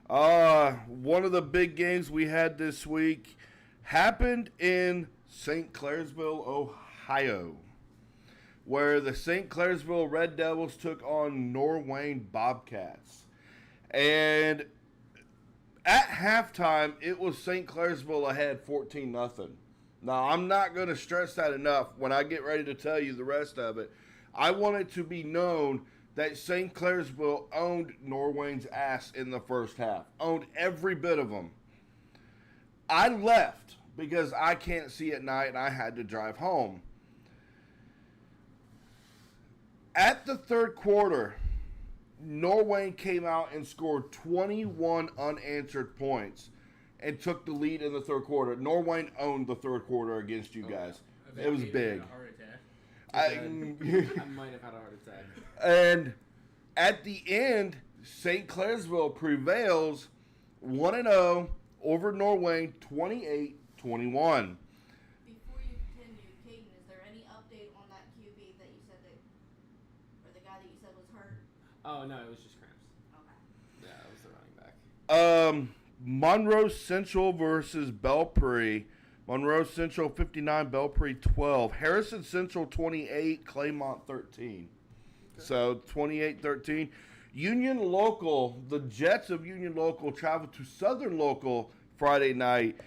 One of the big games we had this week happened in St. Clairsville, Ohio, where the St. Clairsville Red Devils took on Norwayne Bobcats. And at halftime, it was St. Clairsville ahead 14-0. Now, I'm not going to stress that enough. When I get ready to tell you the rest of it, I want it to be known that St. Clairsville owned Norwayne's ass in the first half. Owned every bit of them. I left because I can't see at night and I had to drive home. At the third quarter, Norwayne came out and scored 21 unanswered points and took the lead in the third quarter. Norwayne owned the third quarter against you guys. I bet It was Katie big. had a heart attack. I might have had a heart attack. And at the end, St. Clairsville prevails 1-0 over Norwayne 28-21. Before you continue, Caden, is there any update on that QB that you said or the guy that you said was hurt? Oh, no, it was just cramps. Okay. Yeah, it was the running back. Monroe Central versus Belpre. Monroe Central 59, Belpre 12. Harrison Central 28, Claymont 13. So 28-13. Union Local, the Jets of Union Local traveled to Southern Local Friday night.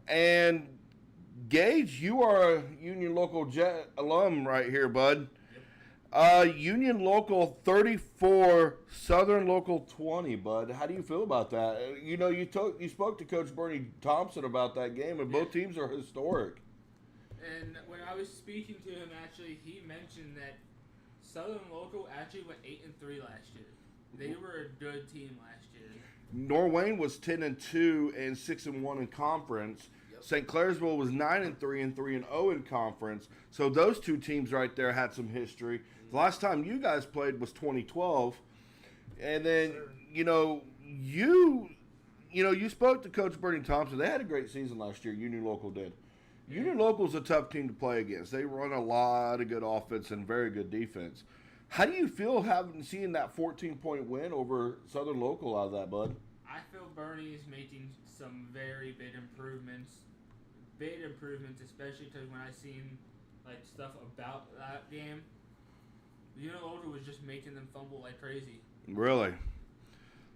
And Gage, you are a Union Local Jet alum right here, bud. Union Local 34, Southern Local 20, bud. How do you feel about that? You know, you spoke to Coach Bernie Thompson about that game, and both teams are historic. And when I was speaking to him, actually, he mentioned that Southern Local actually went 8-3 last year. They were a good team last year. Norwayne was 10-2 and 6-1 in conference. St. Clairsville was 9-3 and 3-0 in conference. So those two teams right there had some history. The last time you guys played was 2012, and then you spoke to Coach Bernie Thompson. They had a great season last year. Union Local did. Union Local's a tough team to play against. They run a lot of good offense and very good defense. How do you feel seeing that 14-point win over Southern Local out of that, bud? I feel Bernie is making some very big improvements. Especially because when I seen stuff about that game, Union Local was just making them fumble like crazy. Really?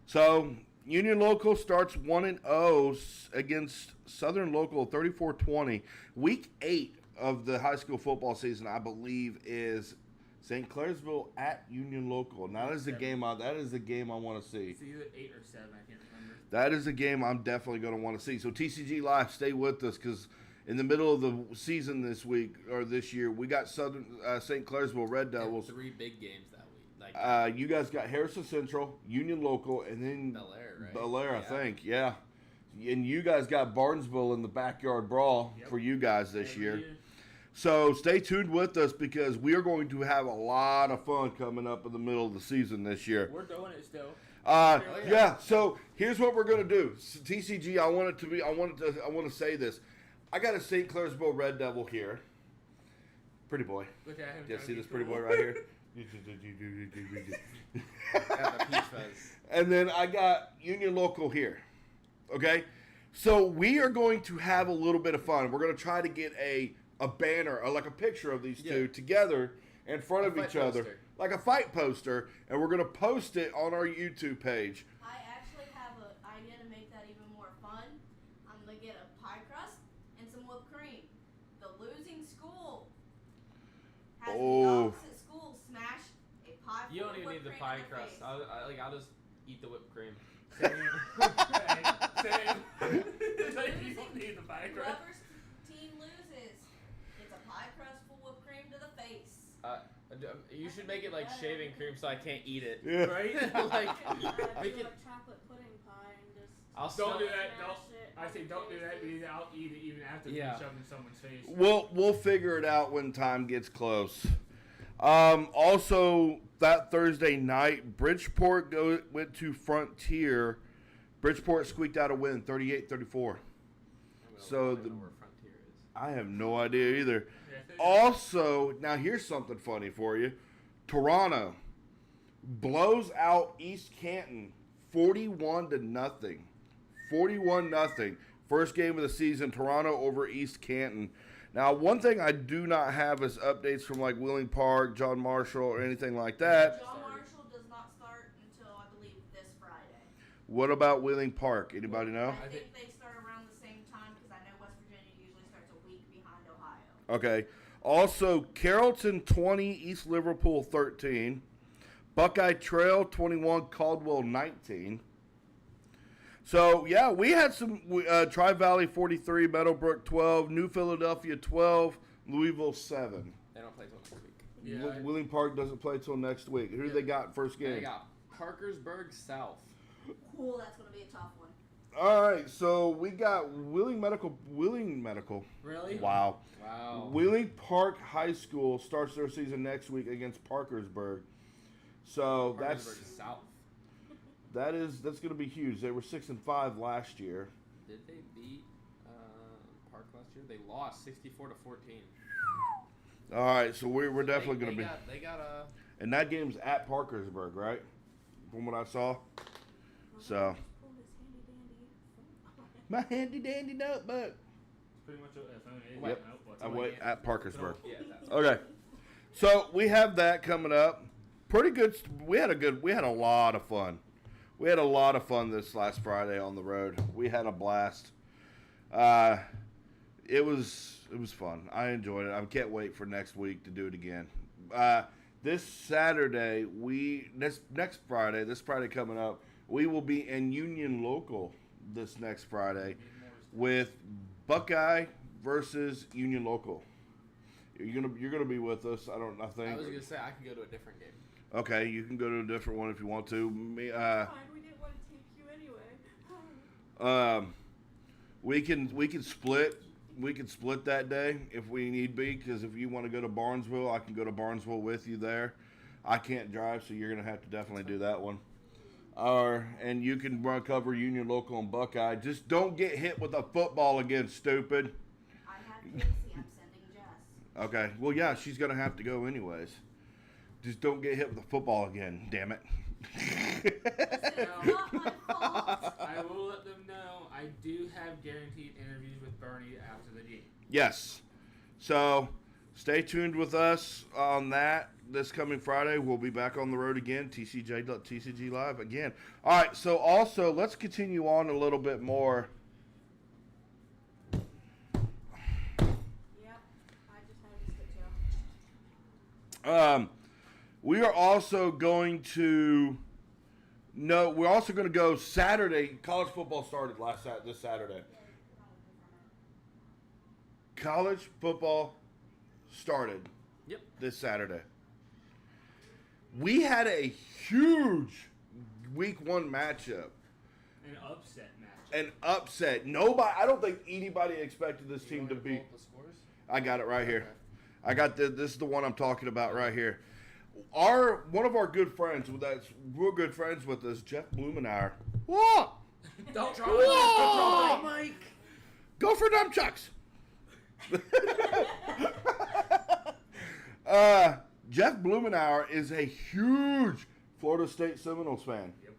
So Union Local starts 1-0 against Southern Local, 34-20. Week 8 of the high school football season, I believe, is St. Clairsville at Union Local. Now that is the game I want to see. It's either 8 or 7, I can't remember. That is a game I'm definitely going to want to see. So TCG Live, stay with us, because in the middle of the season this week or this year, we got Southern St. Clairsville Red Devils. 3 big games that week. You guys got Harrison Central, Union Local, and then Bel Air, right? Bel Air, I think, yeah. And you guys got Barnesville in the backyard brawl for you guys this year. So stay tuned with us, because we are going to have a lot of fun coming up in the middle of the season this year. We're doing it still. Yeah. So here's what we're gonna do. TCG, I want to say this. I got a St. Clairsville Red Devil here. Pretty boy. Look at him. Yeah, see this pretty boy right here. Got the peach fuzz. And then I got Union Local here. Okay, so we are going to have a little bit of fun. We're gonna try to get a banner, or like a picture of these two together in front of each other, like a fight poster, and we're gonna post it on our YouTube page. I actually have an idea to make that even more fun. I'm gonna get a pie crust and some whipped cream. The losing school has the opposite school smash a pie. You don't full of even need whipped the cream pie in their crust. face. I'll just eat the whipped cream. Same. You don't need the pie crust. Whoever's team loses gets a pie crust full whipped cream to the face. You should make it like shaving cream so I can't eat it. Yeah. Right? Like, Make make it. chocolate pudding pie and just. I'll Don't do still- that. smash Don't. it I say on don't do that, faces. because I'll eat it even after Yeah. it's shoved in someone's face. We'll figure it out when time gets close. Also, that Thursday night, Bridgeport went to Frontier. Bridgeport squeaked out a win, 38-34. So I don't know where Frontier is. I have no idea either. Yeah, Also, now here's something funny for you. Toronto blows out East Canton 41-0. 41-0. First game of the season, Toronto over East Canton. Now, one thing I do not have is updates from like Wheeling Park, John Marshall, or anything like that. John Marshall does not start until I believe this Friday. What about Wheeling Park? Anybody know? I think they start around the same time, because I know West Virginia usually starts a week behind Ohio. Okay. Also, Carrollton 20, East Liverpool 13. Buckeye Trail 21, Caldwell 19. So, yeah, we had some Tri-Valley 43, Meadowbrook 12, New Philadelphia 12, Louisville 7. They don't play till next week. Yeah. Wheeling Park doesn't play till next week. Who do they got first game? They got Parkersburg South. Cool, that's going to be a tough one. All right, so we got Wheeling Medical. Really? Wow. Wow. Wheeling Park High School starts their season next week against Parkersburg. So Parkersburg South. that's going to be huge. They were 6-5 last year. Did they beat Park last year? They lost 64-14. All right, so we're definitely going to be. They got a. And that game's at Parkersburg, right? From what I saw. So Pull this handy dandy. my handy dandy notebook. Pretty much what phone is. Yep. Notebook. I went at Parkersburg. Yeah, that's Okay, so we have that coming up. Pretty good. We had a lot of fun. We had a lot of fun this last Friday on the road. We had a blast. It was fun. I enjoyed it. I can't wait for next week to do it again. This Saturday, next Friday, this Friday coming up, we will be in Union Local this next Friday with Buckeye versus Union Local. You're gonna be with us. I think. I was gonna say I could go to a different game. Okay, you can go to a different one if you want to. Me, Fine, we didn't want to take you anyway. we can split. We can split that day if we need be. Because if you want to go to Barnesville, I can go to Barnesville with you there. I can't drive, so you're gonna have to definitely do that one. And you can run cover Union Local and Buckeye. Just don't get hit with a football again, stupid. I have Casey. I'm sending Jess. Okay. Well, yeah, she's gonna have to go anyways. Just don't get hit with a football again. Damn it. It's not my fault. I will let them know I do have guaranteed interviews with Bernie after the game. Yes. So stay tuned with us on that. This coming Friday, we'll be back on the road again. TCG Live again. All right. So also, let's continue on a little bit more. Yep. I just had to switch out. We are also going to. No, we're also going to go Saturday. College football started this Saturday. College football started. Yep. This Saturday. We had a huge week 1 matchup. An upset match. An upset. Nobody. I don't think anybody expected this team to pull beat. up the scores? I got it right here. Okay. I got this is the one I'm talking about right here. One of our good friends that's real good friends with us, Jeff Blumenauer. Whoa! Don't try. Whoa! Mike. Go for dumb chucks. Jeff Blumenauer is a huge Florida State Seminoles fan. Yep.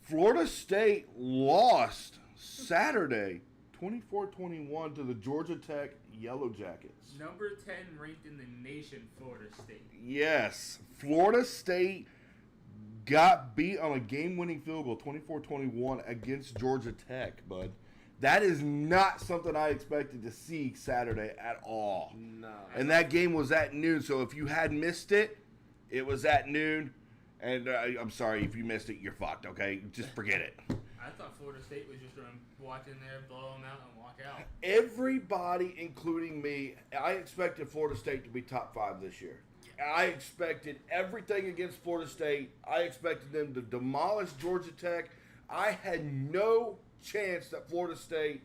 Florida State lost Saturday 24-21 to the Georgia Tech Yellow Jackets. Number 10 ranked in the nation, Florida State. Yes. Florida State got beat on a game-winning field goal, 24-21, against Georgia Tech, bud. That is not something I expected to see Saturday at all. No. And that game was at noon, so if you had missed it, it was at noon. And I'm sorry, if you missed it, you're fucked, okay? Just forget it. I thought Florida State was just going to walk in there, blow them out, and walk out. Everybody, including me, I expected Florida State to be top 5 this year. I expected everything against Florida State. I expected them to demolish Georgia Tech. I had no chance that Florida State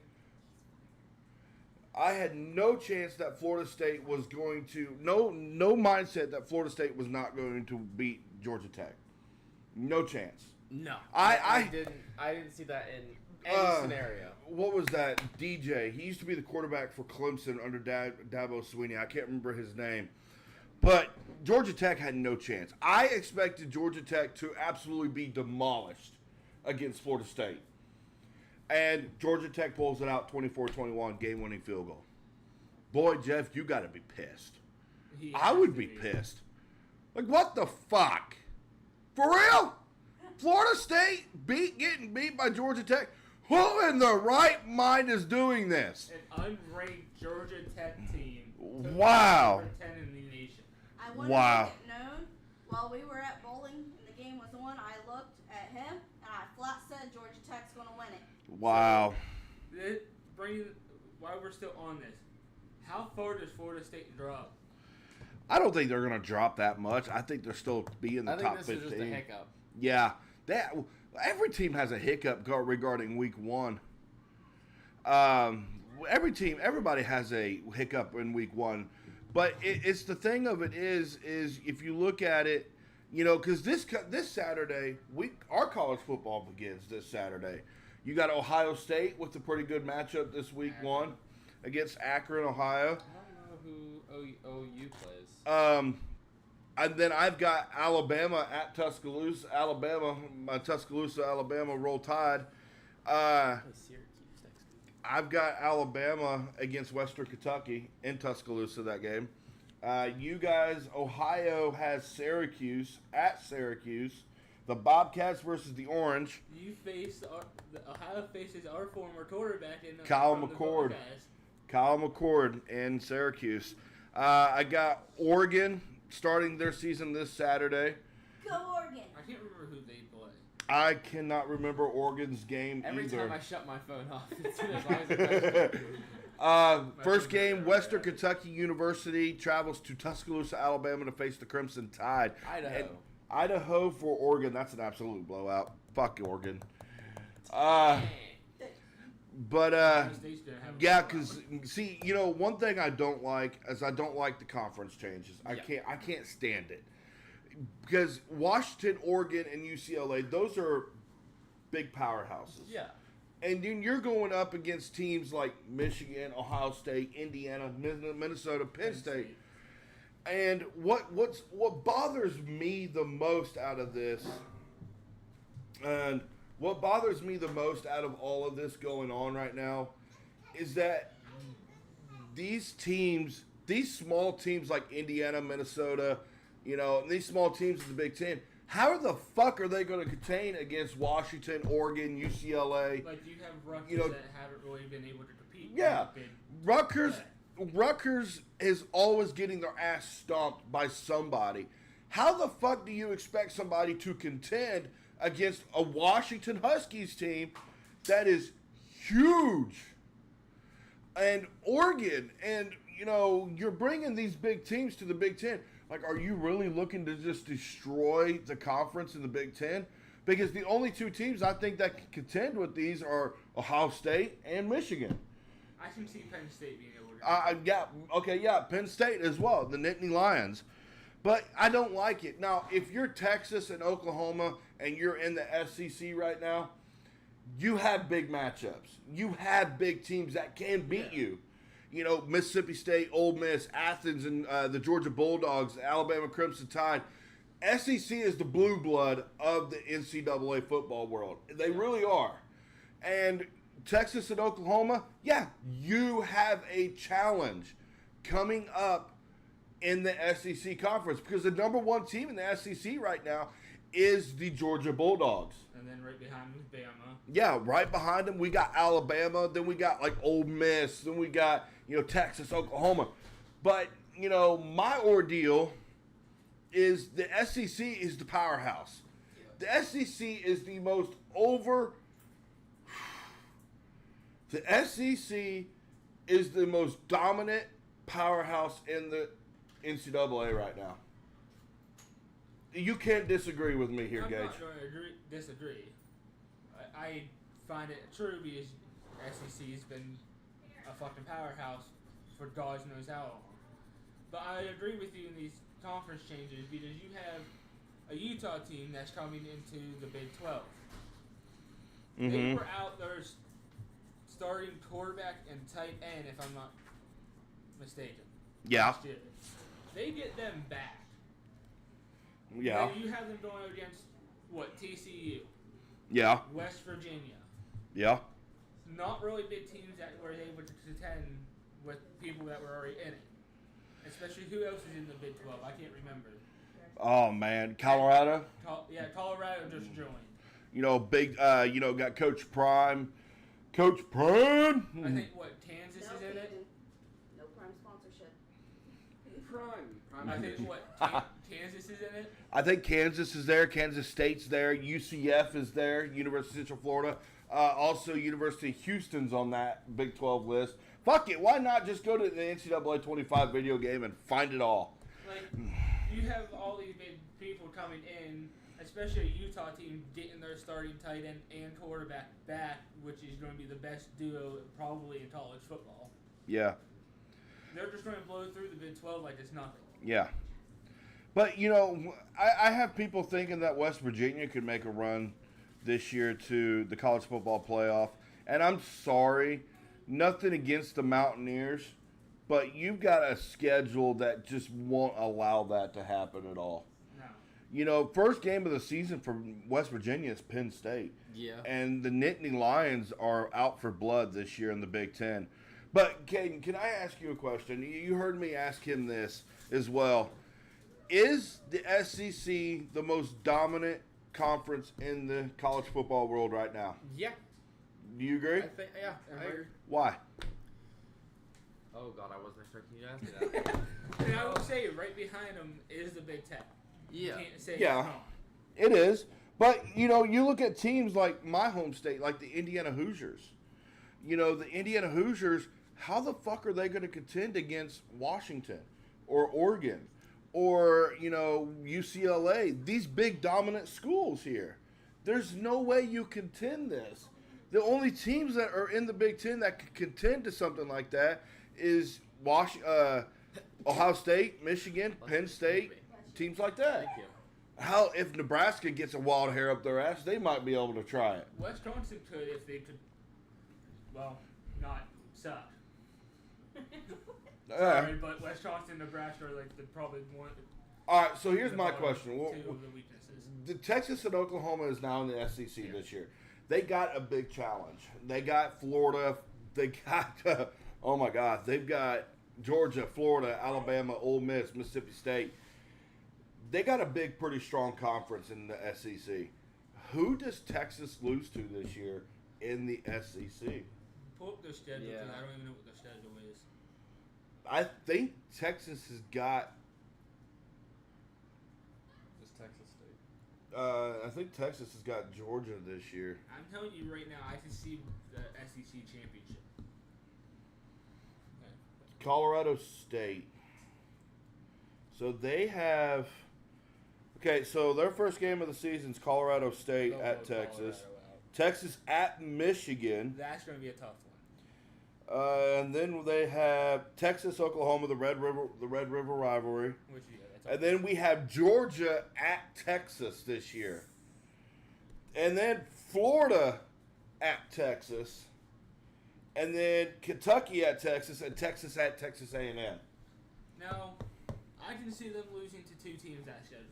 was going to no mindset that Florida State was not going to beat Georgia Tech. No chance. No. I didn't see that in any scenario. What was that? DJ. He used to be the quarterback for Clemson under Dabo Swinney. I can't remember his name. But Georgia Tech had no chance. I expected Georgia Tech to absolutely be demolished against Florida State. And Georgia Tech pulls it out 24-21, game-winning field goal. Boy, Jeff, you got to be pissed. I would be pissed. Like, what the fuck? For real? Florida State getting beat by Georgia Tech? Who in the right mind is doing this? An unranked Georgia Tech team. Wow. Number 10 in the nation. I want Wow. to make it known, while we were at bowling and the game was on, I looked at him and I flat said Georgia Tech's going to win it. Wow. While we're still on this, how far does Florida State drop? I don't think they're going to drop that much. I think they'll still be in the I think top this 15. is just a hiccup. Yeah. Every team has a hiccup regarding week 1. Everybody has a hiccup in week 1. But it's the thing of it is if you look at it, you know, because this Saturday, our college football begins this Saturday. You got Ohio State with a pretty good matchup this week 1 against Akron, Ohio. I don't know who OU plays. And then I've got Alabama at Tuscaloosa, Alabama. My Tuscaloosa, Alabama Roll Tide. Syracuse next week. I've got Alabama against Western Kentucky in Tuscaloosa that game. You guys, Ohio has Syracuse at Syracuse. The Bobcats versus the Orange. Ohio faces our former quarterback in Kyle from the McCord. Bobcats. Kyle McCord in Syracuse. I got Oregon starting their season this Saturday. Go Oregon! I can't remember who they play. I cannot remember Oregon's game Every either. time I shut my phone off, it's as long as it First game, Western Kentucky University travels to Tuscaloosa, Alabama to face the Crimson Tide. Idaho. And Idaho for Oregon. That's an absolute blowout. Fuck Oregon. But, yeah, because, see, you know, one thing I don't like is I don't like the conference changes. I can't stand it. Because Washington, Oregon, and UCLA, those are big powerhouses. Yeah. And then you're going up against teams like Michigan, Ohio State, Indiana, Minnesota, Penn State. And what bothers me the most out of this, and what bothers me the most out of all of this going on right now, is that these teams, these small teams like Indiana, Minnesota, you know, and these small teams in the Big Ten, how the fuck are they going to contain against Washington, Oregon, UCLA? Like you have Rutgers that haven't really been able to compete. Yeah, Rutgers is always getting their ass stomped by somebody. How the fuck do you expect somebody to contend against a Washington Huskies team that is huge? And Oregon, and, you know, you're bringing these big teams to the Big Ten. Like, are you really looking to just destroy the conference in the Big Ten? Because the only two teams I think that can contend with these are Ohio State and Michigan. I can see Penn State being able to. Penn State as well, the Nittany Lions. But I don't like it. Now, if you're Texas and Oklahoma and you're in the SEC right now, you have big matchups. You have big teams that can beat you. You know, Mississippi State, Ole Miss, Athens, and the Georgia Bulldogs, Alabama Crimson Tide. SEC is the blue blood of the NCAA football world. They really are. And Texas and Oklahoma, yeah, you have a challenge coming up in the SEC conference because the number one team in the SEC right now is the Georgia Bulldogs. And then right behind them is Bama. Yeah, right behind them we got Alabama, then we got like Ole Miss, then we got, you know, Texas, Oklahoma. But, you know, my ordeal is the SEC is the powerhouse. The SEC is the most the SEC is the most dominant powerhouse in the NCAA right now. You can't disagree with me here, I'm Gage. not going to disagree. I find it true because SEC has been a fucking powerhouse for God knows how long. But I agree with you in these conference changes because you have a Utah team that's coming into the Big 12. They were out there starting quarterback and tight end, if I'm not mistaken. Yeah. Last year. They get them back. Yeah. And you have them going against, TCU. Yeah. West Virginia. Yeah. Not really big teams that were able to contend with people that were already in it. Especially who else is in the Big 12? I can't remember. Oh, man. Colorado? Colorado just joined. You know, got Coach Prime. Coach Prime? I think, Kansas is in it? No Prime sponsorship. I think, Kansas is in it? I think Kansas is there. Kansas State's there. UCF is there. University of Central Florida. Also, University of Houston's on that Big 12 list. Fuck it. Why not just go to the NCAA 25 video game and find it all? Like, you have all these big people coming in, especially a Utah team getting their starting tight end and quarterback back, which is going to be the best duo probably in college football. Yeah. They're just going to blow through the Big 12 like it's nothing. Yeah. But, you know, I have people thinking that West Virginia could make a run this year to the college football playoff. And I'm sorry, nothing against the Mountaineers, but you've got a schedule that just won't allow that to happen at all. No. You know, first game of the season for West Virginia is Penn State. Yeah. And the Nittany Lions are out for blood this year in the Big Ten. But, Caden, can I ask you a question? You heard me ask him this as well. Is the SEC the most dominant conference in the college football world right now? Yeah. Do you agree? I agree. Why? Oh, God, I wasn't expecting you to ask me that. And I would say right behind them is the Big Ten. Yeah. You can't say Yeah. it's not. It is. But, you know, you look at teams like my home state, like the Indiana Hoosiers. You know, the Indiana Hoosiers how the fuck are they going to contend against Washington or Oregon or, UCLA, these big dominant schools here? There's no way you contend this. The only teams that are in the Big Ten that can contend to something like that is Ohio State, Michigan, Penn State, teams like that. Thank you. How if Nebraska gets a wild hair up their ass, they might be able to try it. Wisconsin could if they could, well, not suck. Sorry, but Wisconsin and Nebraska are like the probably one. All right, so here's the my bottom question. two of the weaknesses. The Texas and Oklahoma is now in the SEC this year. They got a big challenge. They got Florida. They got, oh my God, they've got Georgia, Florida, Alabama, Ole Miss, Mississippi State. They got a big, pretty strong conference in the SEC. Who does Texas lose to this year in the SEC? Pull up their schedule Yeah. because I don't even know what their schedule is. I think Texas has got. Just Texas State. I think Texas has got Georgia this year. I'm telling you right now, I can see the SEC championship. Colorado State. So they have. Okay, so their first game of the season is Colorado State They'll at blow Texas. Colorado out. Texas at Michigan. That's going to be a tough one. And then they have Texas, Oklahoma, the Red River rivalry. Which that's And then we have Georgia at Texas this year. And then Florida at Texas. And then Kentucky at Texas and Texas at Texas A&M. Now, I can see them losing to two teams that schedule.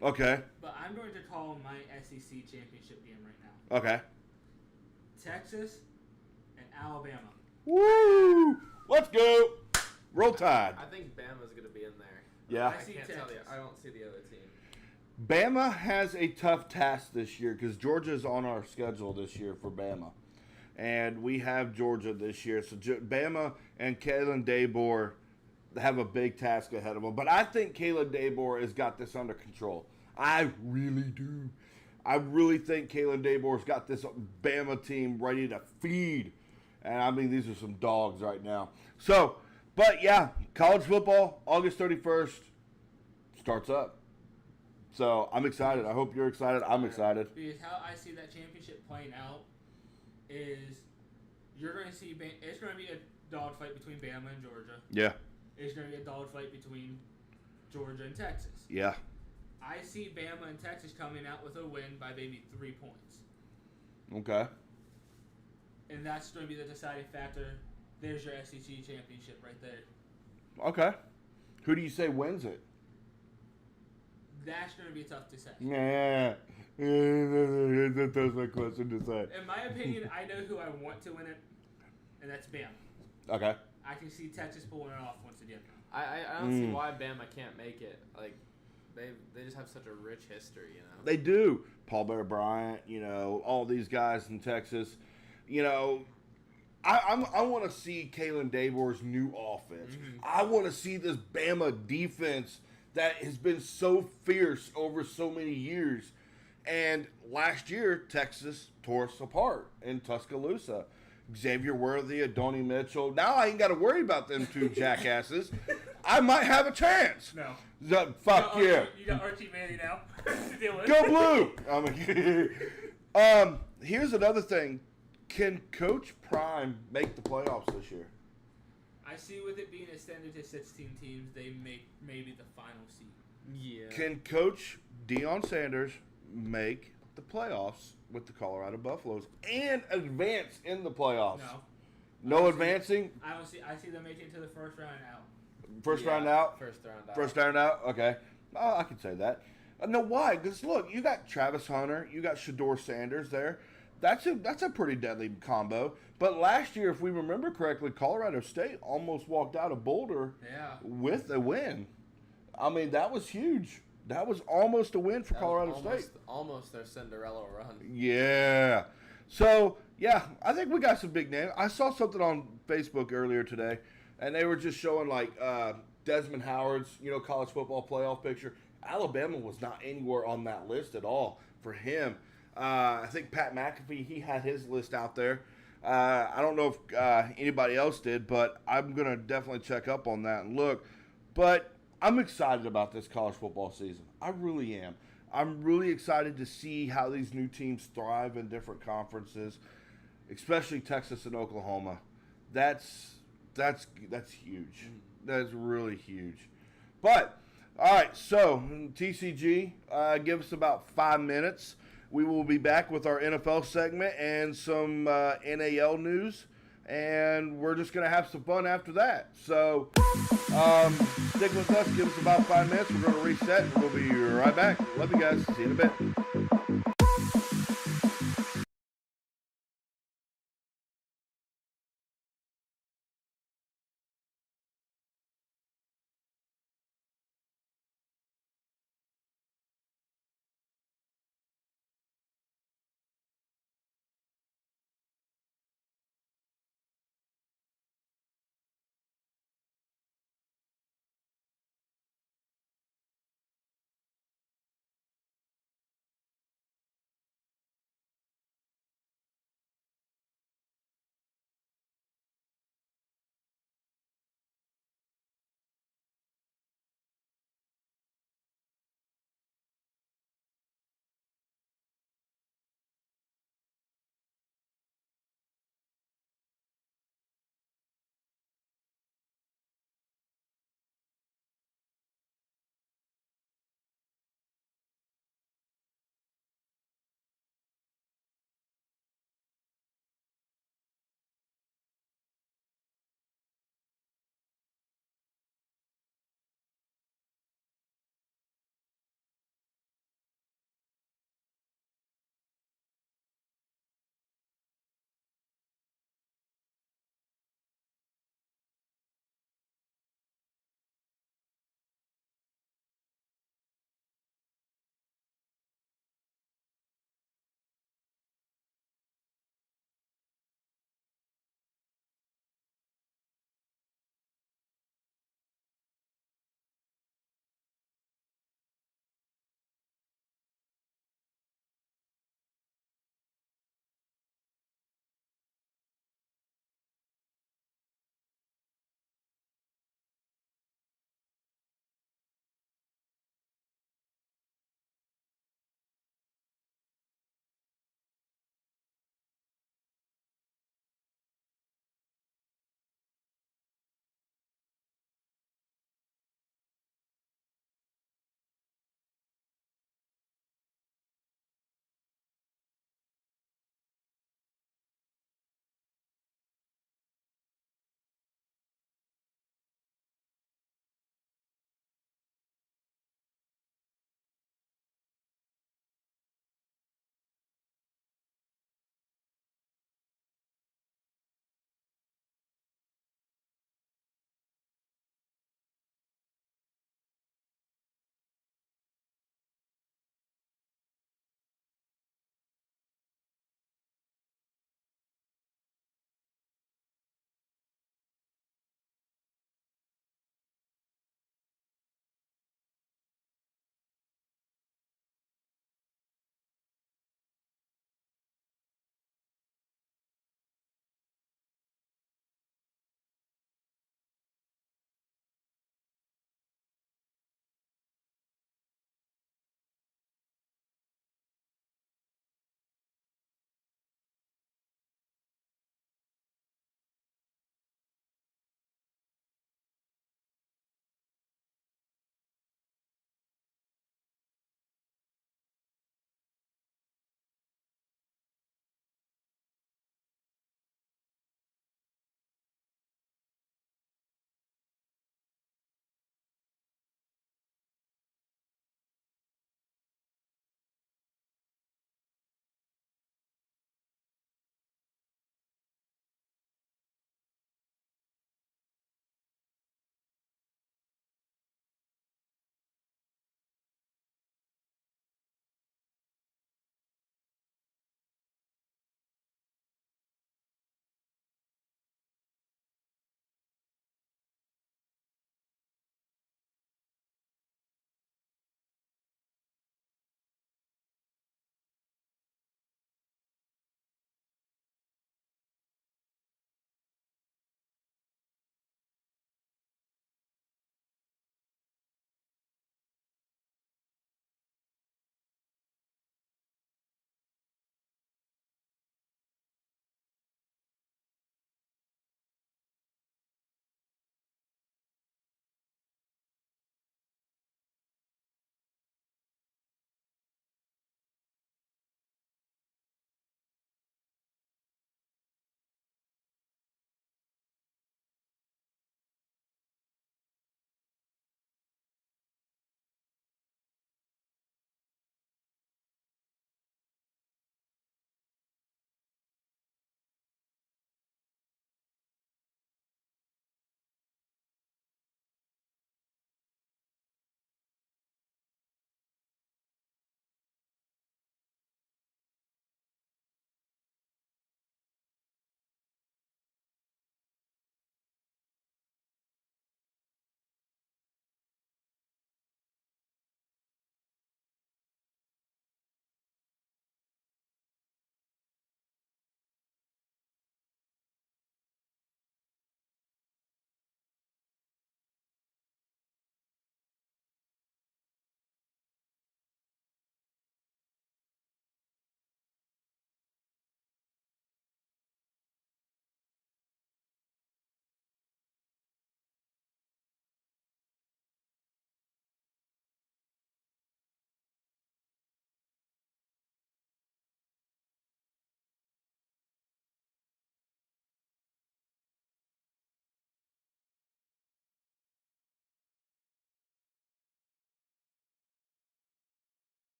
Okay. But I'm going to call my SEC championship game right now. Okay. Texas and Alabama. Woo! Let's go. Roll Tide. I think Bama's gonna be in there. Yeah. I see can't tell you. Texas. I don't see the other team. Bama has a tough task this year because Georgia's on our schedule this year for Bama. And we have Georgia this year. So Bama and Kalen DeBoer have a big task ahead of them. But I think Kalen DeBoer has got this under control. I really do. I really think Kalen DeBoer's got this Bama team ready to feed. And I mean, these are some dogs right now. So, but yeah, college football, August 31st, starts up. So I'm excited. I hope you're excited. I'm excited. Because how I see that championship playing out is you're going to see it's going to be a dogfight between Bama and Georgia. Yeah. It's going to be a dogfight between Georgia and Texas. Yeah. I see Bama and Texas coming out with a win by maybe 3 points. Okay. And that's going to be the deciding factor. There's your SEC championship right there. Okay. Who do you say wins it? That's going to be tough to say. Yeah. That's my question to say. In my opinion, I know who I want to win it, and that's Bama. Okay. I can see Texas pulling it off once again. I don't see why Bama can't make it. Like they just have such a rich history, you know. They do. Paul Bear Bryant, all these guys in Texas. I want to see Kalen DeBoer's new offense. Mm-hmm. I want to see this Bama defense that has been so fierce over so many years. And last year, Texas tore us apart in Tuscaloosa. Xavier Worthy, Adonai Mitchell. Now I ain't got to worry about them two jackasses. I might have a chance. No. Fuck yeah. You got Archie Manning now to deal with. Go Blue! Here's another thing. Can Coach Prime make the playoffs this year? I see with it being extended to 16 teams, they make maybe the final seed. Yeah. Can Coach Deion Sanders make the playoffs with the Colorado Buffaloes and advance in the playoffs? No. No advancing? I see them making it to the first round out. First round out? First round out. First round out? Okay. Oh, I can say that. No, why? Because, look, you got Travis Hunter. You got Shador Sanders there. That's a pretty deadly combo. But last year, if we remember correctly, Colorado State almost walked out of Boulder with a win. I mean, that was huge. That was almost a win for Colorado State. Almost their Cinderella run. Yeah. So, yeah, I think we got some big names. I saw something on Facebook earlier today, and they were just showing, Desmond Howard's, college football playoff picture. Alabama was not anywhere on that list at all for him. I think Pat McAfee, he had his list out there. I don't know if anybody else did, but I'm going to definitely check up on that and look. But I'm excited about this college football season. I really am. I'm really excited to see how these new teams thrive in different conferences, especially Texas and Oklahoma. That's huge. That's really huge. But all right, so TCG, give us about 5 minutes. We will be back with our NFL segment and some NAL news, and we're just gonna have some fun after that. So stick with us. Give us about 5 minutes. We're gonna reset, and we'll be right back. Love you guys. See you in a bit.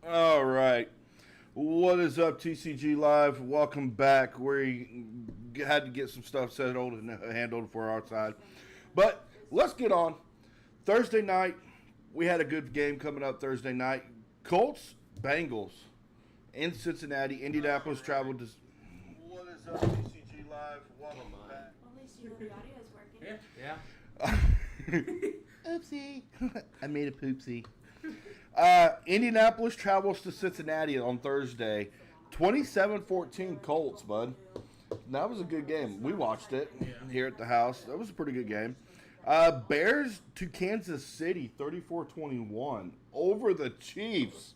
All right. What is up, TCG Live? Welcome back. We had to get some stuff settled and handled for our side. But let's get on. Thursday night, we had a good game coming up Thursday night. Colts, Bengals in Cincinnati. Indianapolis traveled to... What is up, TCG Live? Welcome back. Well, at least you know the audio's working. Yeah. Oopsie. I made a poopsie. Indianapolis travels to Cincinnati on Thursday. 27-14 Colts, bud. That was a good game. We watched it here at the house. That was a pretty good game. Bears to Kansas City, 34-21 over the Chiefs.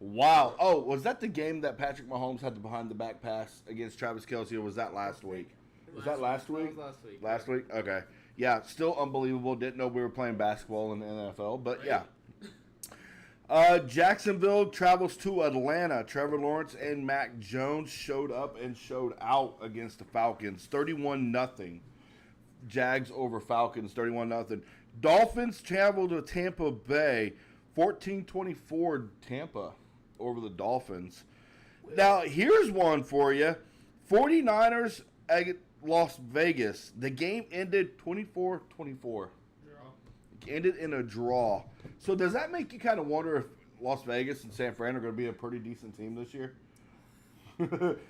Wow. Oh, was that the game that Patrick Mahomes had the behind-the-back pass against Travis Kelce, or was that last week? Was that last week? That was last week. Last week? Okay. Yeah, still unbelievable. Didn't know we were playing basketball in the NFL, but yeah. Jacksonville travels to Atlanta. Trevor Lawrence and Mac Jones showed up and showed out against the Falcons. 31-0. Jags over Falcons, 31-0. Dolphins travel to Tampa Bay. 14-24 Tampa over the Dolphins. Now, here's one for you. 49ers at Las Vegas. The game ended 24-24. Ended in a draw. So does that make you kind of wonder if Las Vegas and San Fran are going to be a pretty decent team this year?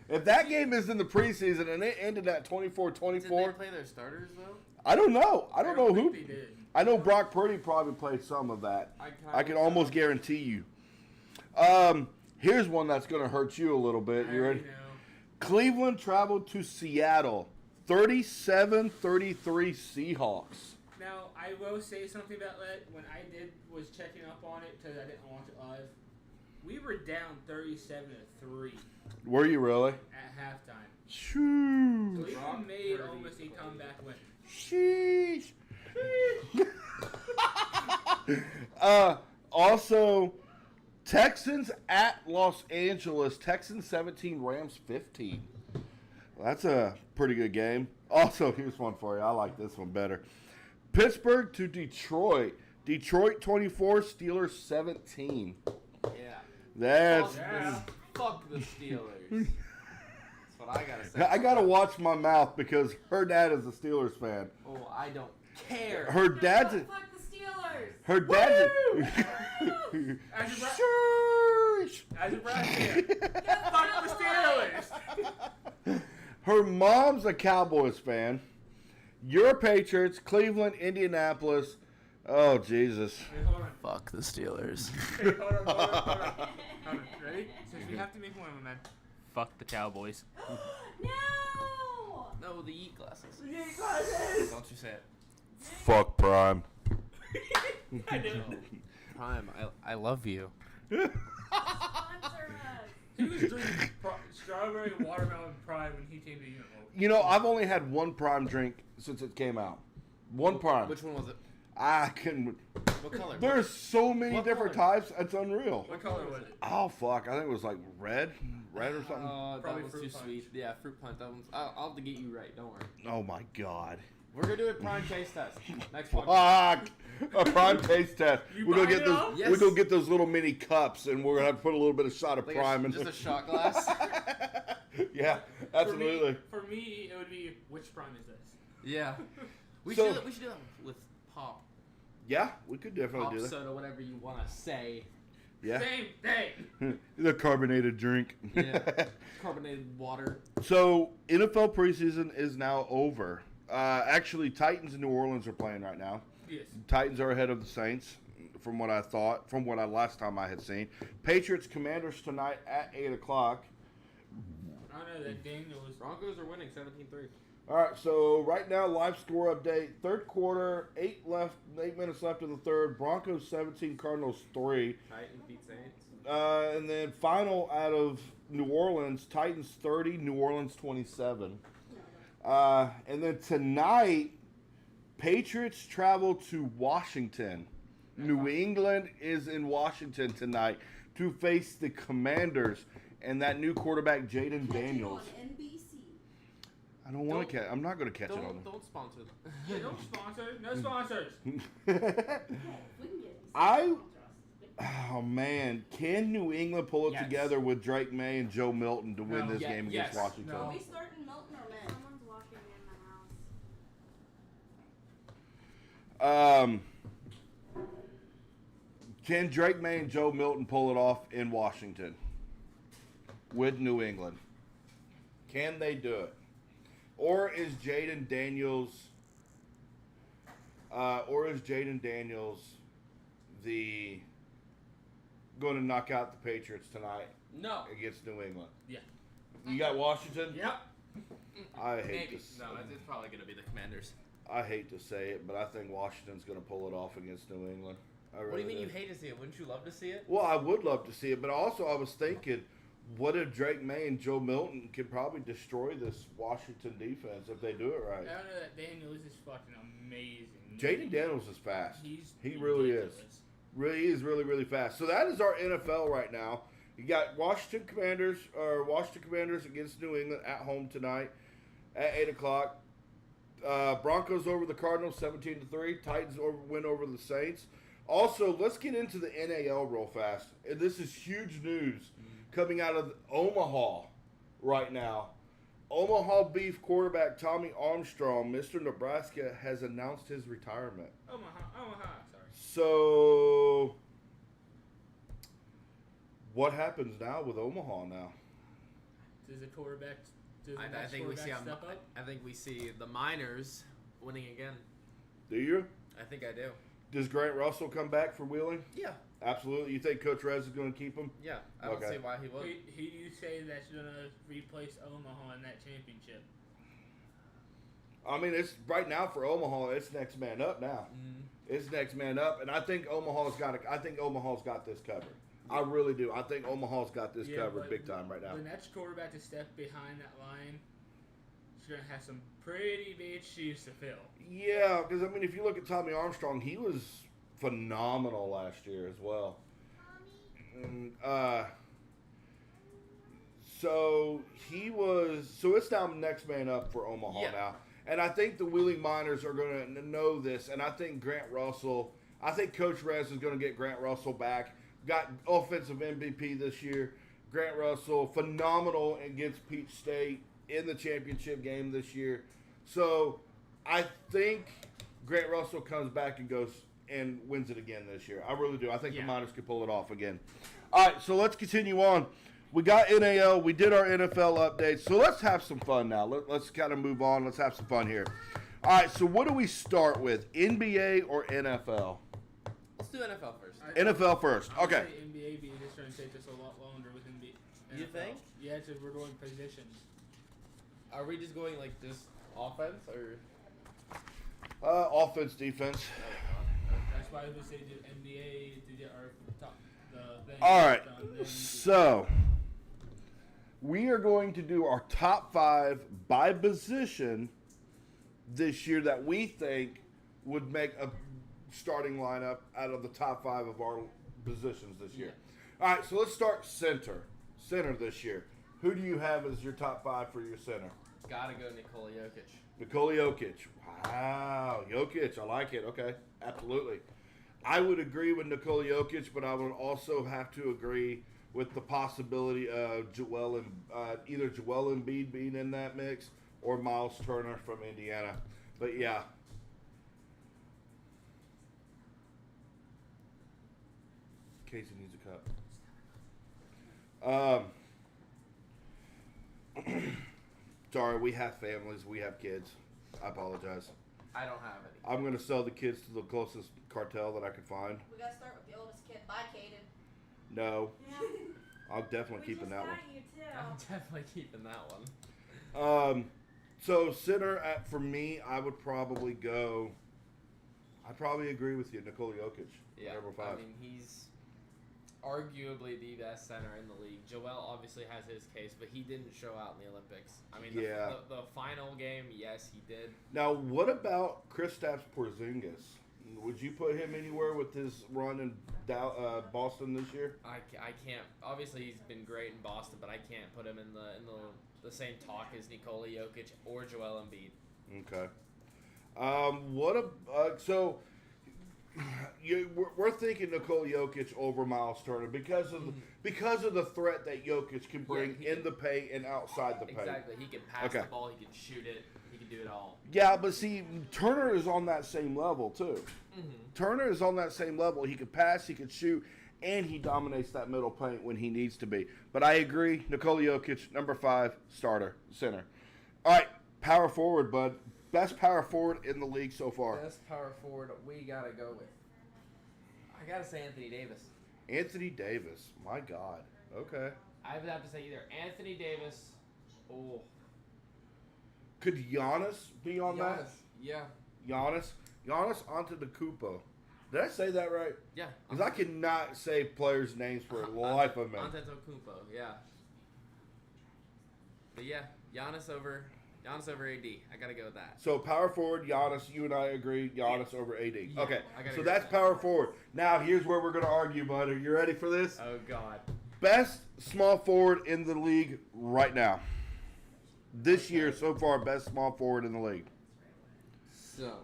If that game is in the preseason and it ended at 24-24. Did they play their starters, though? I don't know. I don't know who. think they did. I know Brock Purdy probably played some of that. I can almost guarantee you. Here's one that's going to hurt you a little bit. You ready? You know. Cleveland traveled to Seattle. 37-33 Seahawks. Now, I will say something about that. When I was checking up on it because I didn't watch it live, we were down 37-3 Were you really? at halftime. Shoo. Cleveland made almost a comeback win. Sheesh. Also, Texans at Los Angeles. Texans 17, Rams 15. That's a pretty good game. Also, here's one for you. I like this one better. Pittsburgh to Detroit. Detroit 24, Steelers 17. Yeah. That's... Fuck the Steelers. That's what I gotta say. I gotta watch my mouth because her dad is a Steelers fan. Oh, I don't care. Her dad's a... Fuck the Steelers. Her dad's As a Browns fan, fuck the Steelers. Her mom's a Cowboys fan. You're Patriots, Cleveland, Indianapolis. Oh, Jesus. Wait, hold on. Fuck the Steelers. Hey, hold on. Ready? Since we have to make one of them, man. Fuck the Cowboys. No. No, the Yeet glasses. Yeet glasses! Don't you say it. Fuck Prime. I do. Prime, I love you. Sponsor us. He was drinking strawberry watermelon prime when he came to Unit. You know, I've only had one Prime drink since it came out. One Prime. Which one was it? I can... What color? There's so many What different color? types. It's unreal. What color was it? Oh, fuck. I think it was like red or something. Oh, Probably that was fruit too punch. sweet. Yeah, fruit punch. That one's. I'll have to get you right. Don't worry. Oh, my God. We're gonna do a prime taste test next one. Fuck! A Prime taste test. You We're gonna buying get it those. all? Yes. We're gonna get those little mini cups, and we're gonna have to put a little bit of shot of Like Prime in. just a shot glass. Yeah, absolutely. For me, it would be which prime is this? Yeah. We So- should do that with pop. Yeah, we could definitely Pop do that. soda, whatever you want to say. Yeah, Same thing. the carbonated drink. Yeah. Carbonated water. So NFL preseason is now over. Actually, Titans and New Orleans are playing right now. Yes. Titans are ahead of the Saints, from what I thought, from what I last time I had seen. Patriots Commanders tonight at 8:00. I don't know that game was. Broncos are winning 17-3. All right, so right now, live score update. Third quarter, 8 minutes left in the third. Broncos 17, Cardinals 3. Titans beat Saints. And then final out of New Orleans, Titans 30, New Orleans 27. And then tonight, Patriots travel to Washington. New England is in Washington tonight to face the Commanders and that new quarterback, Jaden Daniels. On NBC. I don't want to catch. I'm not going to catch it on Don't sponsor them. Yeah, no sponsors. No sponsors. We can get these I- sponsors. Oh man, can New England pull it Yes. together with Drake May and Joe Milton to win No. this Yeah, game against yes. Washington? No. Are we starting Milton or May? Someone's walking in the house. Can Drake May and Joe Milton pull it off in Washington with New England? Can they do it? Or is Jaden Daniels the going to knock out the Patriots tonight No. against New England? Yeah. You got Washington? Yep. I hate Maybe. this. No, it's probably going to be the Commanders. I hate to say it, but I think Washington's going to pull it off against New England. I really What do you mean you hate to see it? Wouldn't you love to see it? Well, I would love to see it, but also I was thinking, what if Drake May and Joe Milton could probably destroy this Washington defense if they do it right? I don't know that Daniels is fucking amazing. Jaden Daniels is fast. He really is. ridiculous. He is really, really fast. So that is our NFL right now. You got Washington Commanders against New England at home tonight at 8:00. Broncos over the Cardinals 17-3. Titans win over the Saints. Also, let's get into the NAL real fast. And this is huge news coming out of Omaha right now. Omaha Beef quarterback Tommy Armstrong, Mr. Nebraska, has announced his retirement. Omaha, sorry. So, what happens now with Omaha now? Does the quarterback? Does the I next think we see. quarterback step up? I think we see the Miners winning again. Do you? I think I do. Does Grant Russell come back for Wheeling? Yeah. Absolutely. You think Coach Rez is going to keep him? Yeah. I don't Okay. see why he would. Who do you say that's gonna replace Omaha in that championship? I mean, it's right now for Omaha. It's next man up now. It's next man up, and I think Omaha's got this covered. I really do. I think Omaha's got this covered but big time right now. The next quarterback to step behind that line is gonna have some pretty big shoes to fill. Yeah, because I mean, if you look at Tommy Armstrong, he was phenomenal last year as well. And, so it's now next man up for Omaha Yeah. now. And I think the Wheeling Miners are going to know this. And I think Coach Rez is going to get Grant Russell back. Got offensive MVP this year. Grant Russell, phenomenal against Peach State in the championship game this year. So I think Grant Russell comes back and goes and wins it again this year. I really do. I think the Miners could pull it off again. All right, so let's continue on. We got NAL. We did our NFL updates. So let's have some fun now. Let's kind of move on. Let's have some fun here. All right, so what do we start with, NBA or NFL? Let's do NFL first. NFL first. I would Okay. say NBA being just trying to take us a lot longer with NBA. You think? Yeah, because we're going positions. Are we just going like just offense or? Offense, defense. That's why I would say do NBA to get our top the thing. All right, done, then so we are going to do our top 5 by position this year that we think would make a starting lineup out of the top 5 of our positions this year. All right, so let's start center this year. Who do you have as your top 5 for your center? Gotta go Nikola Jokic. Nikola Jokic. Wow, Jokic. I like it. Okay, absolutely. I would agree with Nikola Jokic, but I would also have to agree with the possibility of either Joel Embiid being in that mix or Miles Turner from Indiana. But yeah. Casey needs a cup. Sorry, we have families, we have kids. I apologize. I don't have any. I'm going to sell the kids to the closest cartel that I can find. We gotta start with the oldest kid. Bye, Caden. No, Yeah. I'm definitely We keeping just that got one. you too. I'm definitely keeping that one. So center for me, I'd probably agree with you, Nikola Jokic. Yeah. Number 5. I mean, he's arguably the best center in the league. Joel obviously has his case, but he didn't show out in the Olympics. I mean, the final game, yes, he did. Now, what about Kristaps Porzingis? Would you put him anywhere with his run in Boston this year? I can't. Obviously, he's been great in Boston, but I can't put him in the same talk as Nikola Jokic or Joel Embiid. Okay. So we're thinking Nikola Jokic over Miles Turner because of the threat that Jokic can bring in the paint and outside the paint. Exactly. He can pass the ball. He can shoot it. He can do it all. Yeah, but see, Turner is on that same level too. Turner is on that same level. He can pass, he can shoot, and he dominates that middle paint when he needs to be. But I agree, Nikola Jokic, number 5, starter, center. All right, power forward, bud. Best power forward in the league so far. Best power forward, we got to go with. I got to say Anthony Davis. Anthony Davis. My God. Okay. I would have to say either Anthony Davis or... Could Giannis be on that? Yeah. Giannis Antetokounmpo. Did I say that right? Yeah. Because I cannot say players' names for the life of me. Antetokounmpo, yeah. But yeah, Giannis over AD. I gotta go with that. So power forward, Giannis. You and I agree, Giannis over AD. Yeah, okay, so agree that's with that. power forward. Now here's where we're gonna argue, bud. Are you ready for this? Oh God. Best small forward in the league right now. This year so far, best small forward in the league. So,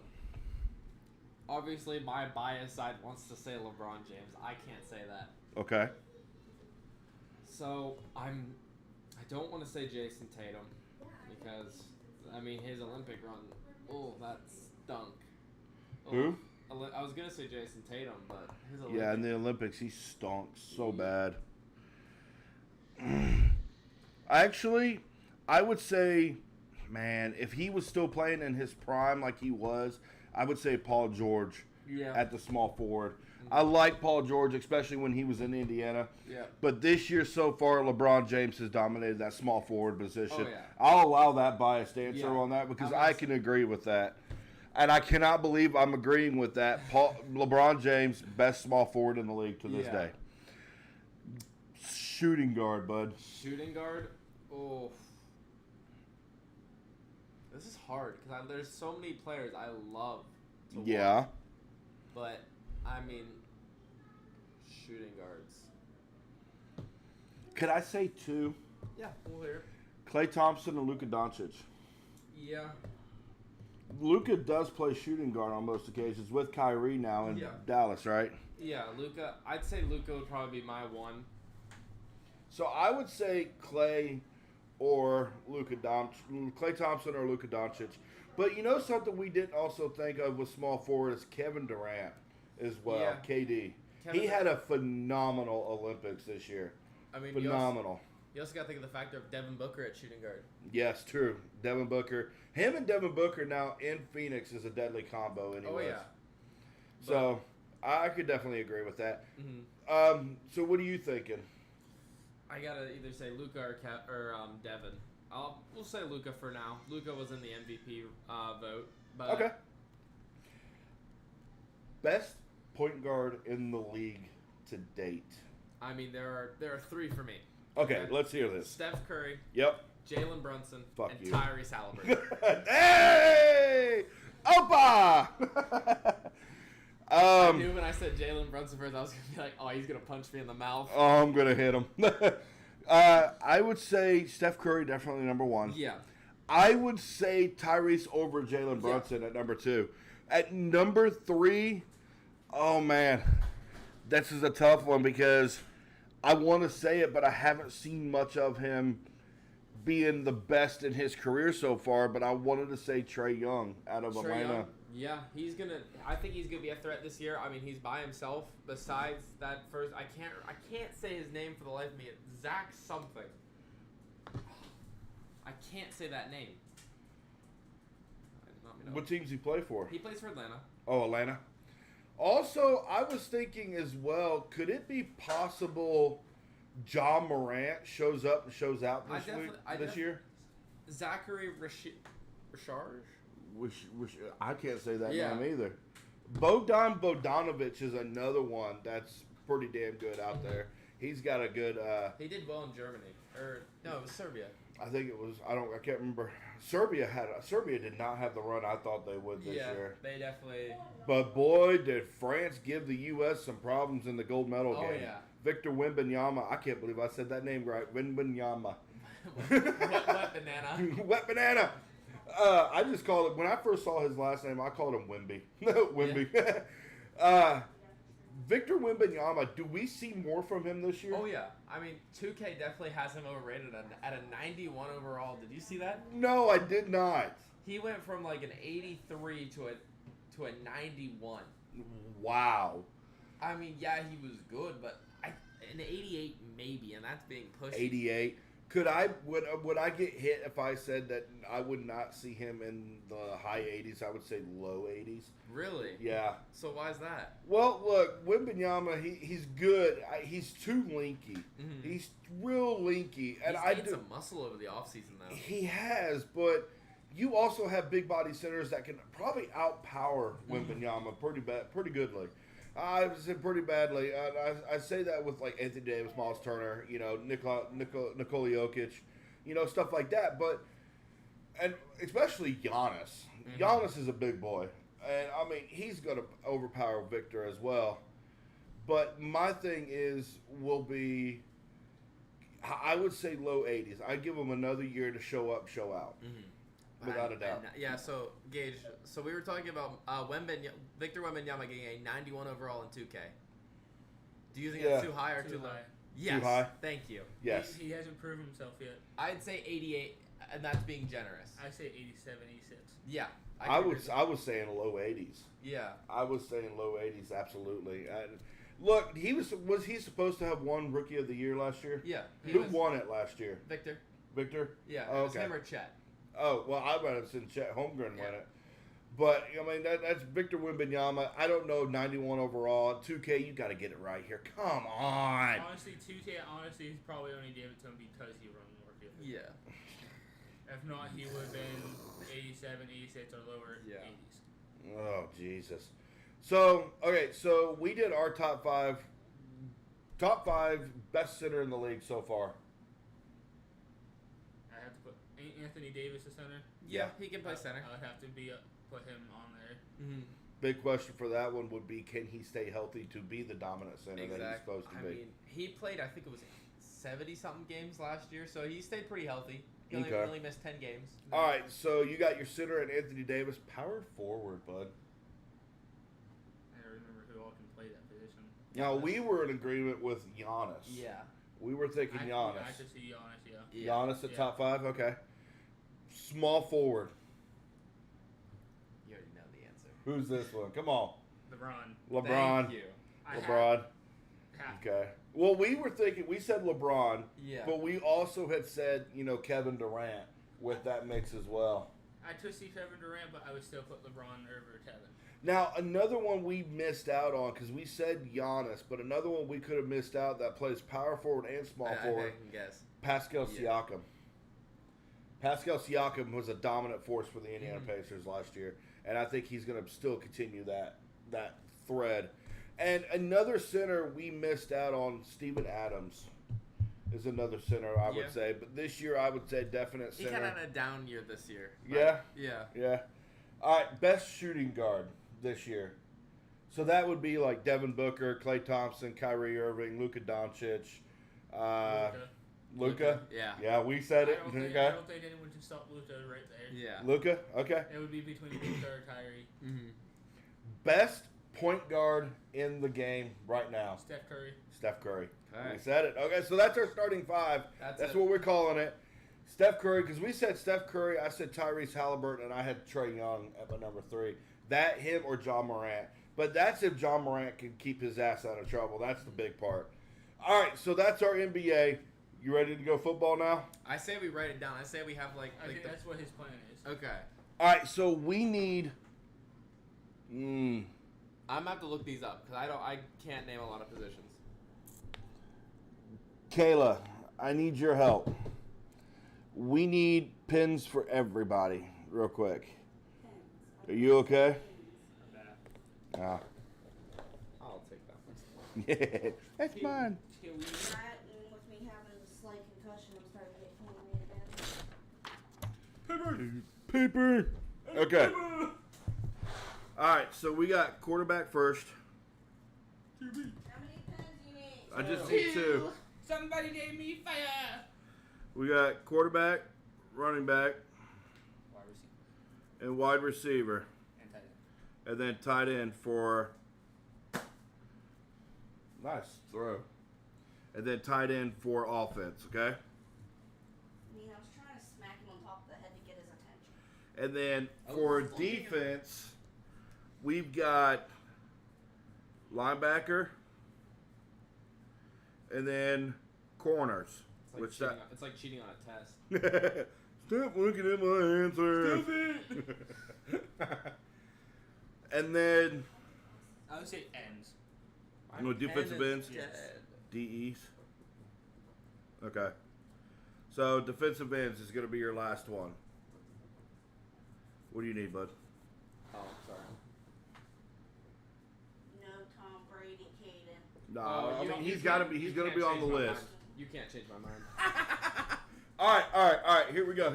obviously my bias side wants to say LeBron James. I can't say that. Okay. So I don't want to say Jason Tatum because I mean his Olympic run. Oh, that stunk. Oh, Who? I was gonna say Jason Tatum, but his Olympic. Yeah, in the Olympics he stunk so bad. Actually, I would say, man, if he was still playing in his prime like he was, I would say Paul George at the small forward. I like Paul George, especially when he was in Indiana. Yeah. But this year so far, LeBron James has dominated that small forward position. Oh, yeah. I'll allow that biased answer Yeah. on that because I can agree with that. And I cannot believe I'm agreeing with that. LeBron James, best small forward in the league to this day. Shooting guard, bud. Shooting guard? Oh. This is hard because there's so many players I love to watch. But, I mean, shooting guards. Could I say 2? Yeah, we'll hear. Klay Thompson and Luka Doncic. Yeah. Luka does play shooting guard on most occasions with Kyrie now in Dallas, right? Yeah, Luka. I'd say Luka would probably be my one. So I would say Klay or Klay Thompson or Luka Doncic. But you know something we didn't also think of with small forward is Kevin Durant as well, Yeah. KD. He had a phenomenal Olympics this year. I mean, phenomenal. You also got to think of the factor of Devin Booker at shooting guard. Yes, true. Devin Booker. Him and Devin Booker now in Phoenix is a deadly combo anyways. Oh, yeah. So I could definitely agree with that. Mm-hmm. So what are you thinking? I got to either say Luka or Devin. We'll say Luka for now. Luka was in the MVP vote. But Okay. Best point guard in the league to date. I mean, there are 3 for me. Okay, let's hear this. Steph Curry, Yep. Jalen Brunson, Fuck and you. Tyrese Halliburton. Hey! Opa! I knew when I said Jalen Brunson first, I was going to be like, oh, he's going to punch me in the mouth. Oh, I'm going to hit him. I would say Steph Curry, definitely number 1. Yeah. I would say Tyrese over Jalen Brunson at number 2. At number 3, oh, man. This is a tough one because I want to say it, but I haven't seen much of him being the best in his career so far, but I wanted to say Trae Young out of Atlanta. Young, yeah, I think he's gonna be a threat this year. I mean, he's by himself. Besides that first, I can't say his name for the life of me. It's Zach something. I can't say that name. I did not know. What teams he play for? He plays for Atlanta. Oh, Atlanta. Also, I was thinking as well, could it be possible John Morant shows up and shows out this year? Zachary Richard? I can't say that name either. Bogdan Bogdanovic is another one that's pretty damn good out there. He's got a good. He did well in Germany, or no, it was Serbia. I think it was. I can't remember. Serbia did not have the run I thought they would this year. They definitely. But boy, did France give the U.S. some problems in the gold medal game. Oh yeah. Victor Wembanyama. I can't believe I said that name right. Wembanyama. Wet banana. Wet banana. I just called it, when I first saw his last name, I called him Wemby. Wemby. Victor Wembanyama, do we see more from him this year? Oh yeah, I mean 2K definitely has him overrated at a 91 overall. Did you see that? No, I did not. He went from like an 83 to a 91. Wow. I mean, yeah, he was good, but an 88 maybe, and that's being pushed. 88. Would I get hit if I said that I would not see him in the high 80s? I would say low 80s. Really? Yeah. So why is that? Well, look, Wembanyama, he's good. He's too linky. Mhm. He's real linky, and He's gained some muscle over the offseason though. He has, but you also have big body centers that can probably outpower Wembanyama pretty goodly. I would say pretty badly. I say that with like Anthony Davis, Miles Turner, Nikola Jokic, stuff like that. But and especially Giannis. Giannis is a big boy, and I mean he's going to overpower Victor as well. But my thing will be, I would say low 80s. I give him another year to show up, show out. Without a doubt. Yeah, so, Gage, we were talking about Victor Wembanyama getting a 91 overall in 2K. Do you think that's too high or too low? high. Yes. Too high? Thank you. Yes. He hasn't proven himself yet. I'd say 88, and that's being generous. I say 87, 86. Yeah. I was saying low 80s. Yeah. I was saying low 80s, absolutely. And look, was he supposed to have won Rookie of the Year last year? Yeah. Who won it last year? Victor. Victor? Yeah. Oh, It was okay. him or Chet. Oh, well, I would have seen Chet Holmgren Yeah. win it. But, I mean, that's Victor Wembanyama. I don't know, 91 overall. 2K, you got to get it right here. Come on. Honestly, 2K, he's probably only gave it to him because he run more field. Yeah. If not, he would have been 87, 86, or lower Yeah. 80s. Oh, Jesus. So, okay, so we did our top five best center in the league so far. I have to put Anthony Davis the center. Yeah, he can play center. I would have to put him on there. Mm-hmm. Big question for that one would be, can he stay healthy to be the dominant center that he's supposed to I be? mean, he played, I think it was 70-something games last year, so he stayed pretty healthy. He only, Okay. only missed 10 games. All right, so you got your center and Anthony Davis. Power forward, bud. I don't remember who all can play that position. Now, we were in agreement with Giannis. Yeah. We were thinking Giannis. I could see Giannis, yeah. Yeah. Giannis at Yeah. top five? Okay. Small forward. You already know the answer. Who's this one? Come on. LeBron. Thank you. LeBron. Half. Okay. Well, we said LeBron, Yeah. but we also had said, Kevin Durant with that mix as well. I could see Kevin Durant, but I would still put LeBron over Kevin. Now, another one we missed out on, because we said Giannis, but another one we could have missed out that plays power forward and small forward, I can guess. Pascal Yeah. Siakam. Pascal Siakam was a dominant force for the Indiana Pacers last year, and I think he's going to still continue that thread. And another center we missed out on, Steven Adams, is another center I would say. But this year I would say definite He center. kind of had a down year this year. Yeah? Yeah. Yeah. All right, best shooting guard this year. So that would be like Devin Booker, Klay Thompson, Kyrie Irving, Luka Doncic, Luka. Yeah. Yeah, we said I it. don't think Okay. anyone can stop Luka right there. Yeah. Luka. Okay. It would be between Luka or Kyrie. Mm-hmm. Best point guard in the game right now. Steph Curry. Steph Curry. Okay. We said it. Okay, so that's our starting five. That's That's it. what we're calling it. Steph Curry, because we said Steph Curry, I said Tyrese Halliburton, and I had Trae Young at my number 3. That, him, or John Morant. But that's if John Morant can keep his ass out of trouble. That's the big part. All right, so that's our NBA. You ready to go football now? I say we write it down. I say we have I think that's what his plan is. Okay. All right, so we need... I'm gonna have to look these up because I can't name a lot of positions. Kayla, I need your help. We need pins for everybody, real quick. Are you okay? Ah. I'll take that one. Yeah, that's mine. Can we? That and with me having a slight concussion, I'm starting to get pain again. Paper. Okay. All right, so we got quarterback first. How many pens do you need? I just need 2. Somebody gave me fire. We got quarterback, running back, Wide receiver and wide receiver. and tight end. And then tight end for Nice throw. And then tight end for offense, okay? I mean, I was trying to smack him on top of the head to get his attention. And then Oh, for damn. defense, we've got linebacker and then corners. It's like cheating on a test. Stop looking at my answer. And then I would say ends. No, defensive ends? Dead. DEs. Okay. So defensive ends is going to be your last one. What do you need, bud? Oh, sorry. No Tom Brady, Caden. No, Oh, I you mean don't- he's you got to can't- be. He's you going to can't be on the change my list. mind. You can't change my mind. All right. Here we go.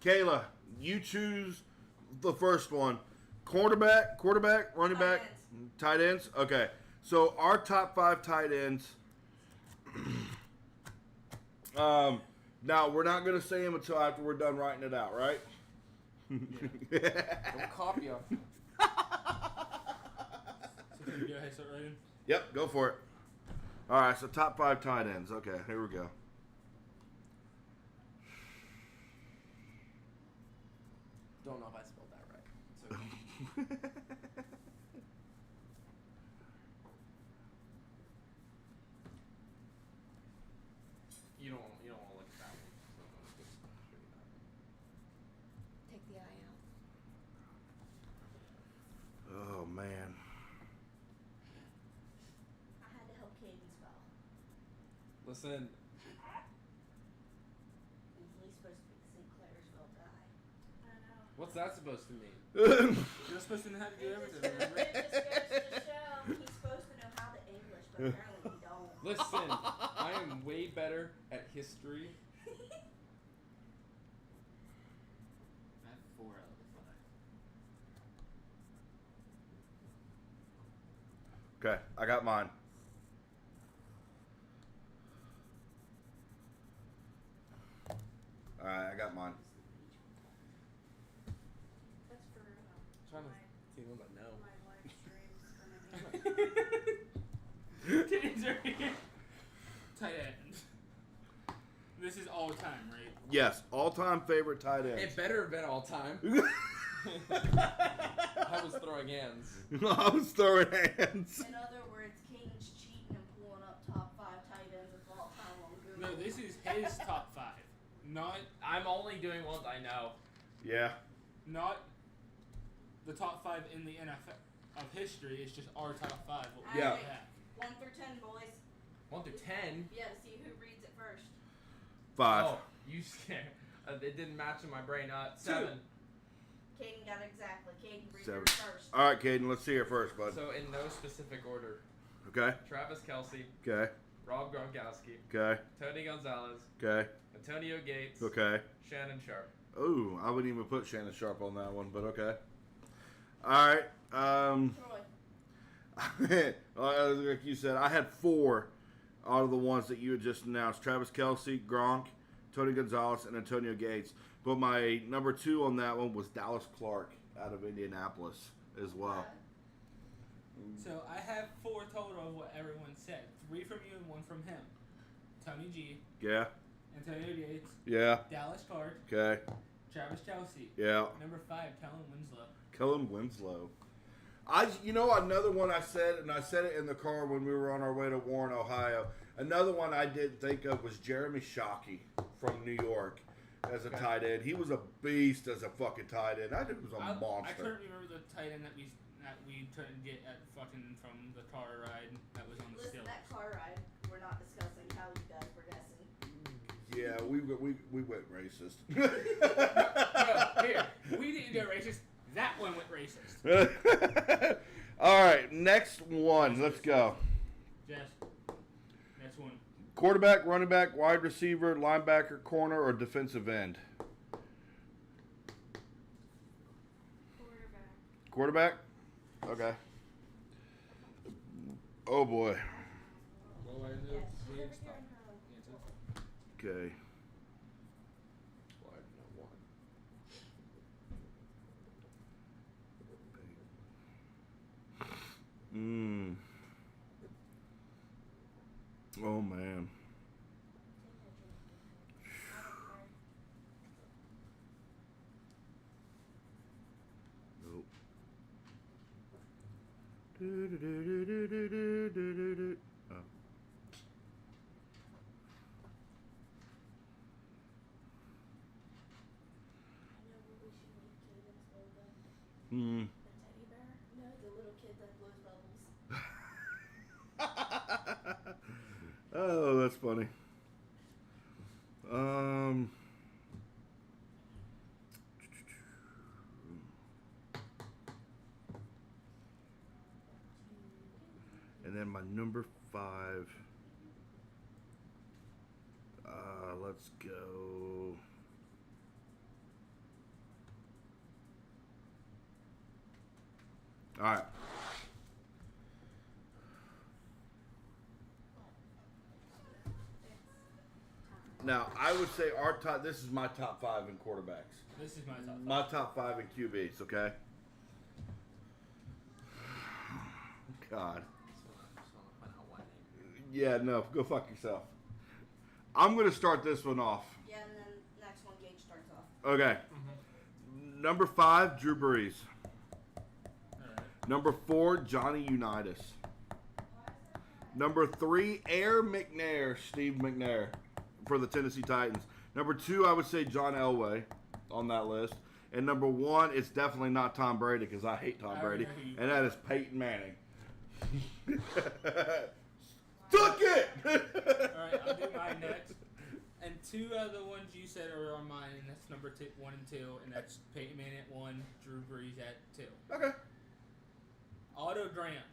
Kayla, you choose the first one. Quarterback, running Tight back, ends. tight ends. Okay. So our top 5 tight ends. Now we're not going to say them until after we're done writing it out, right? Don't copy us. So can we go ahead and start writing? Yep, go for it. All right, so top 5 tight ends. Okay, here we go. Don't know if I spelled that right. It's okay. You don't want to look at that one. So it's pretty bad. Take the eye out. Oh man. I had to help Caden spell. Listen, He's supposed to be the St. Clairsville guy. I know. what's that supposed to mean? You're supposed to know how to do It everything, just remember? goes to show he's supposed to know how to English, but apparently he don't. Listen, I am way better at history. I have 4 out of the 5. Okay, I got mine. All right, I got mine. That's for Trying to my, see what I know. my live streams gonna be. Titties are here. Tight end. This is all time, right? Yes, all-time favorite tight It ends. better have been all time. I was throwing hands. I was throwing hands. In other words, Caden's cheating and pulling up top 5 tight ends of all time on Google. No, this is his top 5. Not I'm only doing ones I know. Yeah. the top 5 in the NFL of history. It's just our top 5. What we Yeah. have. 1 through 10, boys. 1 through 10. Yeah, to see who reads it first. 5. Oh, you scared. It didn't match in my brain. 7. Caden got it exactly. Caden reads 7. it first. All right, Caden, let's see it first, bud. So in no specific order: Okay. Travis Kelce, Okay. Rob Gronkowski, Okay. Tony Gonzalez, Okay. Antonio Gates, Okay. Shannon Sharp. Ooh, I wouldn't even put Shannon Sharp on that one, but okay. All right. Troy. Like you said, I had 4 out of the ones that you had just announced: Travis Kelce, Gronk, Tony Gonzalez, and Antonio Gates. But my number 2 on that one was Dallas Clark out of Indianapolis as well. So I have 4 total of what everyone said. 3 from you and 1 from him. Tony G, Yeah. Antonio Gates, Yeah. Dallas Clark, Okay. Travis Kelce. Yeah. Number 5, Kellen Winslow. Kellen Winslow. Another one I said, and I said it in the car when we were on our way to Warren, Ohio. Another one I didn't think of was Jeremy Shockey from New York as a tight end. He was a beast as a fucking tight end. That dude was a I monster. couldn't remember the tight end that we couldn't get at fucking from the car ride that was on the Listen, stills. that car ride, we're not discussing how you guys were guessing. Yeah, we went racist. No, here, we didn't go racist. That one went racist. All right, next one. Let's go. Jess, next one. Quarterback, running back, wide receiver, linebacker, corner, or defensive end? Quarterback. Quarterback? Okay. Oh boy. Well, I know Yes. James top answer. Okay. Well, I know one. Oh. I know what we should make Caden's logo. Hmm. The teddy bear? No, the little kid that blows bubbles. Oh, that's funny. Um. And then my number 5. Let's go. All right. Now, I would say our top. This is my top 5 in quarterbacks. This is my top 5. My top 5 in QBs. Okay. God. Yeah, no, go fuck yourself. I'm gonna start this one off. Yeah, and then next one Gage starts off. Okay. Number 5, Drew Brees. Alright. Number 4, Johnny Unitas. Number 3, Air McNair, Steve McNair, for the Tennessee Titans. Number 2, I would say John Elway on that list. And number 1, it's definitely not Tom Brady because I hate Tom Brady, and that is Peyton Manning. Took it! Alright, I'll do mine next. And 2 other ones you said are on mine, and that's number 1 and 2, and that's Peyton Manning at 1, Drew Brees at 2. Okay. Otto Graham,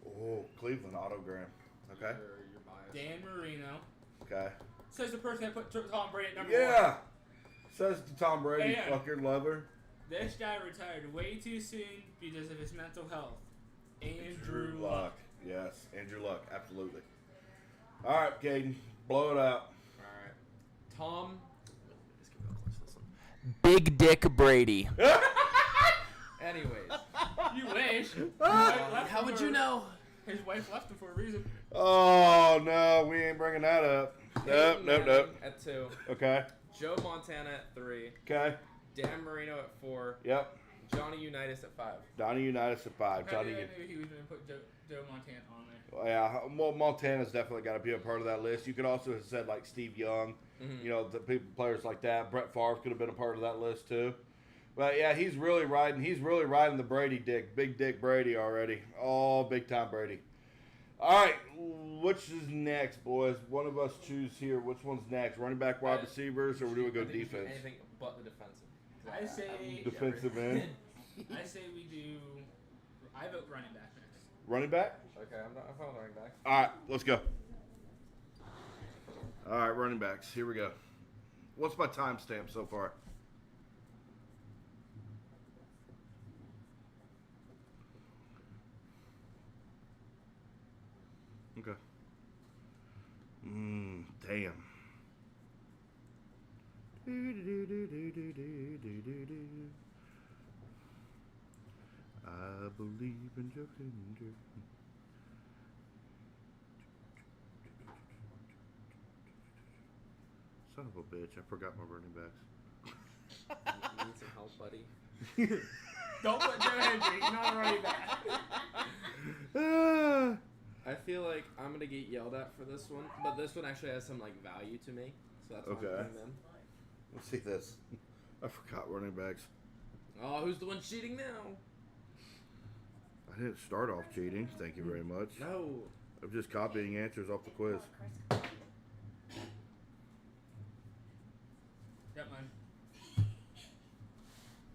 Oh, Cleveland autogram. Okay. You're biased. Dan Marino. Okay. Says the person that put Tom Brady at number 1. Says to Tom Brady, Yeah. fucker lover. This guy retired way too soon because of his mental health. Andrew Luck. Yes, Andrew Luck. Absolutely. All right, Caden. Blow it out. Alright. Tom. Just give me a close listen. Big Dick Brady. Anyways. You wish. His wife left How him would for- you know? His wife left him for a reason. Oh, no. We ain't bringing that up. Nope, Peyton nope, Manning nope. At 2. Okay. Joe Montana at 3. Okay. Dan Marino at 4. Yep. Johnny Unitas at 5. Donnie Unitas at 5. I Johnny. knew he was going to put Joe Montana on there. Yeah, well, Montana's definitely got to be a part of that list. You could also have said like Steve Young, you know, the people, players like that. Brett Favre could have been a part of that list too. But yeah, he's really riding the Brady dick, big dick Brady already. Oh, big time Brady. All right, which is next, boys? One of us choose here. Which one's next? Running back, wide receivers, or do we go I think you should do defense? anything but the defensive. I say Defensive end. I say we do. I vote running back next. Running back? Okay, I'm following running back. All right, let's go. All right, running backs. Here we go. What's my timestamp so far? Okay. Damn. I believe in Joking. Son of a bitch, I forgot my running backs. You need some help, buddy. Don't put Joe Hendry. He's not a running back. I feel like I'm gonna get yelled at for this one, but this one actually has some like value to me, so that's why Okay. I'm putting them. Let's see this. I forgot running backs. Oh, who's the one cheating now? I didn't start off cheating. Thank you very much. No. I'm just copying answers off the quiz. Got mine.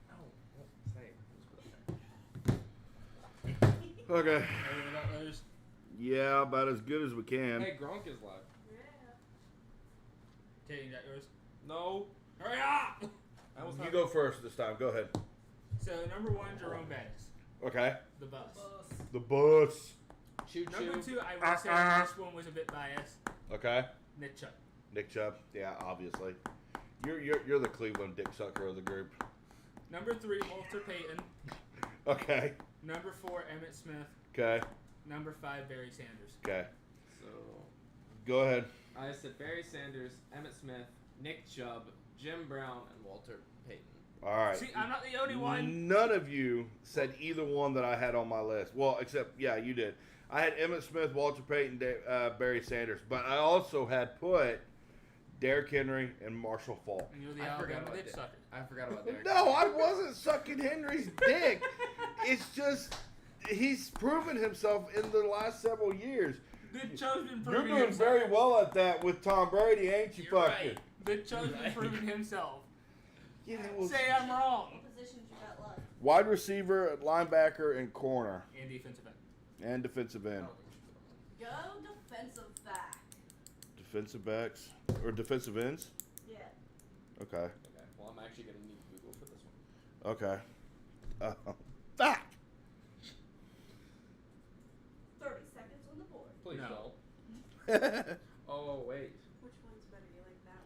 No. Don't say it. Okay. Everyone got those? Yeah, about as good as we can. Hey, Gronk is live. Katie, you got yours? No. Hurry up! I was You go first this time. Go ahead. So, number 1, Jerome Bettis. Okay. The bus. The bus. Choo Number choo. 2, I will say this one was a bit biased. Okay. Nick Chubb. Nick Chubb. Yeah, obviously. You're the Cleveland dick sucker of the group. Number 3, Walter Payton. Okay. Number 4, Emmitt Smith. Okay. Number 5, Barry Sanders. Okay. So Go ahead. I said Barry Sanders, Emmitt Smith, Nick Chubb, Jim Brown, and Walter Payton. All right. See, I'm not the only one. None of you said either one that I had on my list. Well, except, yeah, you did. I had Emmitt Smith, Walter Payton, Barry Sanders. But I also had put Derrick Henry and Marshall Faulk. And you're the I forgot Alabama about dick that. sucker. I forgot about Derek. No, I wasn't sucking Henry's dick. It's just he's proven himself in the last several years. Good Cho's been You're proving doing himself. very well at that with Tom Brady, ain't you, You're fucking? right. Good Cho's been Right. proving himself. Yeah, well, Say I'm wrong. What positions you got left? wide receiver, linebacker, and corner, And defensive end. and defensive end. Go defensive back. Defensive backs or defensive ends? Yeah. Okay. Okay. Well, I'm actually gonna need Google for this one. Okay. Fuck. 30 seconds on the board. Please No. don't. Oh wait. Which one's better? You like that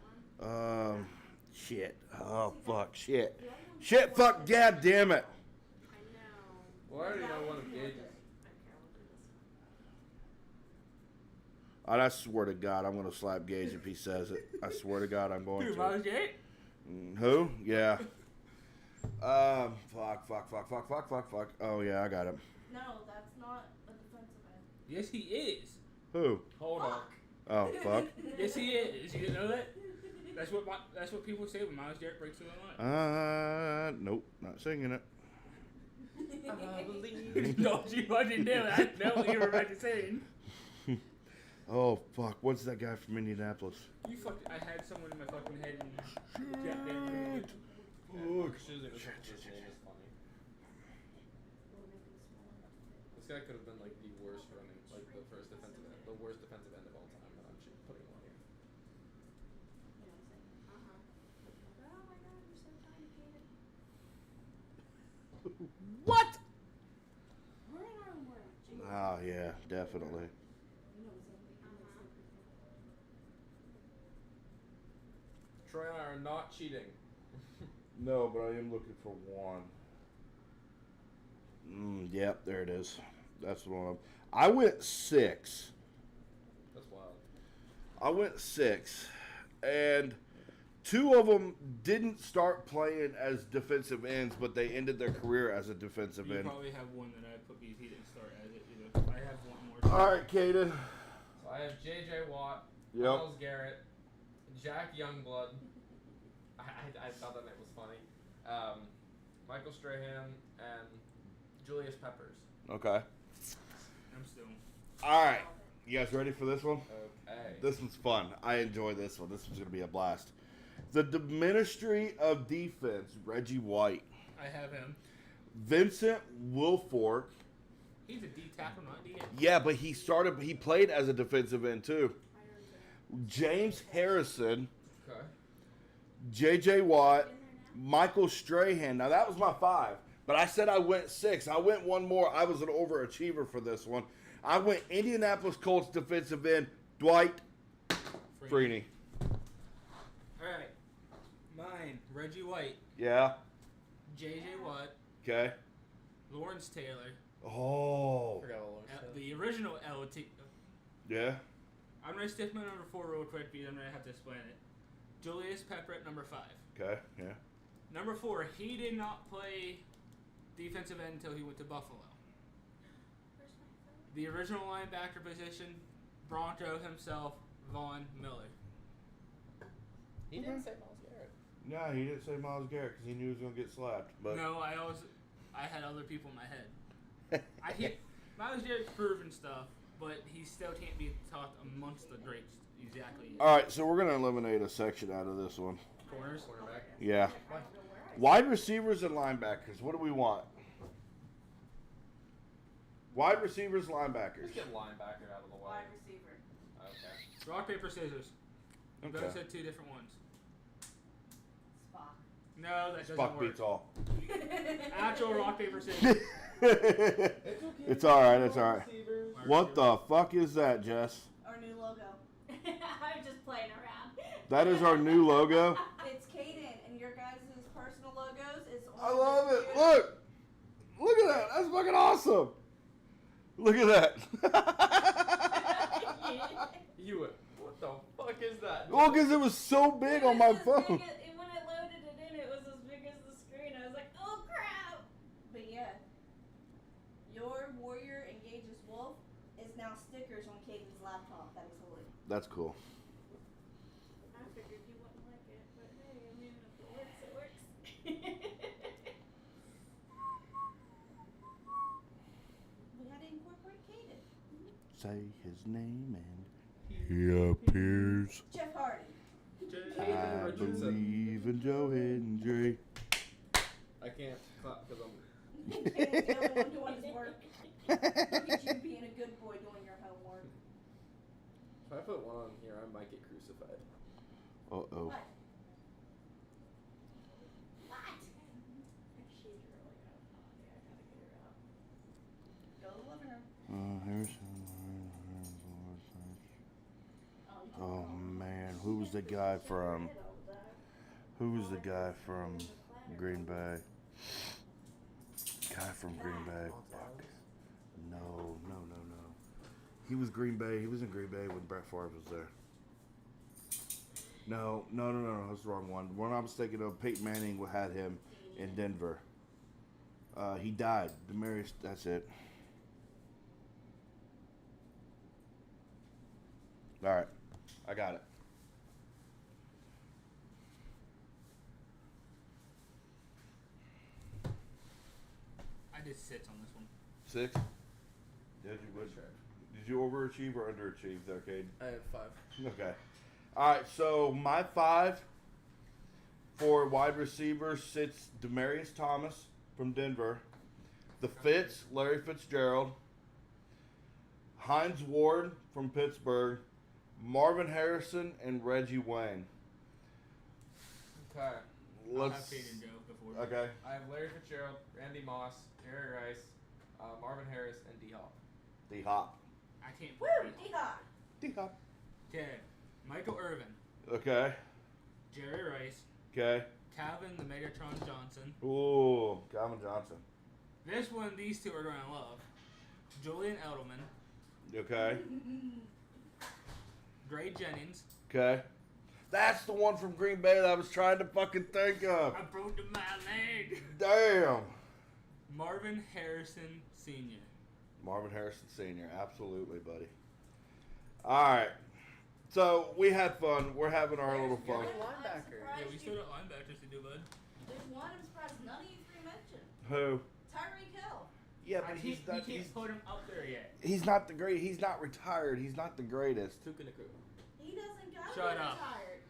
one? Shit. Oh, fuck. Shit. The other one's Shit, fuck, god damn it. I know. Well, I already know one of Gage's. Okay, we'll do this one. And I swear to God, I'm going to slap Gage if he says it. I swear to God, I'm going Dude, to. Miles Garrett? Who? Yeah. Fuck. Oh, yeah, I got him. No, that's not a defensive end. Yes, he is. Who? Hold on. Oh, fuck. Yes, he is. You didn't know that? That's what people say when Miles Garrett breaks through the line. Nope, not singing it. I believe. Don't you fucking do it. I know what you were about to say. Oh, fuck. What's that guy from Indianapolis? You fucking. I had someone in my fucking head and. Goddamn. Fuck. His name is funny. This guy could have been like the worst running, like the worst defensive end of all time, but I'm just putting him on here. Oh my god, you're so tiny, Kaden. What? We're in our own world. Jingle. Oh, yeah, definitely. You know exactly. Troy and I are not cheating. No, but I am looking for one. Yep, there it is. That's the one. I went 6. That's wild. I went 6, and 2 of them didn't start playing as defensive ends, but they ended their career as a defensive You end. probably have one that I put because he didn't start as it either. I have one more. All right, Kaden. So I have J.J. Watt, Yep. Miles Garrett, Jack Youngblood. I thought that name was funny. Michael Strahan and Julius Peppers. Okay. I'm still. All right. You guys ready for this one? Okay. This one's fun. I enjoy this one. This one's going to be a blast. The Ministry of Defense, Reggie White. I have him. Vincent Wilfork. He's a D tackle, not D end. Yeah, but he played as a defensive end too. James Harrison, Okay. J.J. Watt, Michael Strahan. Now, that was my 5, but I said I went 6. I went one more. I was an overachiever for this one. I went Indianapolis Colts defensive end, Dwight Freeney. Alright. Mine, Reggie White, Yeah. J.J. Watt, Okay. Lawrence Taylor, Oh. Forgot all those. the original LT. Yeah. I'm going to stick my number 4 real quick because I'm going to have to explain it. Julius Pepper at number 5. Okay. Yeah. Number 4, he did not play defensive end until he went to Buffalo. Where's my phone? The original linebacker position, Bronco himself, Von Miller. He didn't say Miles Garrett. No, he didn't say Miles Garrett because he knew he was going to get slapped. But No, I had other people in my head. I can't. Miles Garrett's proven stuff, but he still can't be taught amongst the greats exactly yet. all right, so we're going to eliminate a section out of this one. Corners. Cornerback. Yeah. Wide receivers and linebackers. What do we want? Wide receivers, linebackers. Let's get linebacker out of the way. Wide receiver. Okay. Rock, paper, scissors. You Okay. both said 2 different ones. Spock. No, that doesn't Fuck work. beats all. Actual rock, paper, scissors. It's all right. It's all right. What the fuck is that, Jess? Our new logo. I'm just playing around. That is our new logo. It's Kaden, and your guys' personal logos is on I love the it. computer. Look at that. That's fucking awesome. Look at that. What the fuck is that? Well, because it was so big on my phone. When I loaded it in, it was as big as the now stickers on Katie's laptop that he's holding. That's cool. I figured you wouldn't like it, but hey, I mean, if it works, it works. We had to incorporate Katie. Say his name and he appears. Jeff Hardy. I believe in Joe Hendry. I can't clap because I'm. Katie's the only one doing his work. Look at you being a good boy doing your homework. If I put one on here, I might get crucified. Uh-oh. What? What? She's really out. I gotta get her out. Go to the living room. Here's oh man, who was the guy from Green Bay? Guy from Green Bay. Fuck. No. He was Green Bay. He was in Green Bay when Brett Favre was there. No. That's the wrong one. The one I'm thinking of, Peyton Manning had him in Denver. He died. Demarius, that's it. All right. I got it. I did 6 on this one. 6? Did you overachieve or underachieve there, Cade? I have 5. Okay. All right, so my 5 for wide receiver sits Demarius Thomas from Denver. The Fitz, Larry Fitzgerald. Hines Ward from Pittsburgh. Marvin Harrison and Reggie Wayne. Okay. I'll have Kate and Joe before. Okay. I have Larry Fitzgerald, Randy Moss, Jerry Rice, Marvin Harris, and D Hop. D-Hop. I can't Woo! put D-Hop. D-Hop. Okay. Michael Irvin, Okay. Jerry Rice, Okay. Calvin the Megatron Johnson. Ooh, Calvin Johnson. This one, these two are going to love. Julian Edelman, Okay. Gray Jennings. Okay. That's the one from Green Bay that I was trying to fucking think of. I broke my leg. Damn. Marvin Harrison Sr. Marvin Harrison Sr. Absolutely, buddy. All right. So we had fun. We're having our little fun. Linebacker. Yeah, we still got linebackers to do, bud. There's one I'm surprised none of you three mentioned. Who? Tyreek Hill. Yeah, I but can't, you can't put him up there yet. he's not the great. He's not retired. He's not the greatest. Tukanaku. He doesn't got Shut to be up. retired.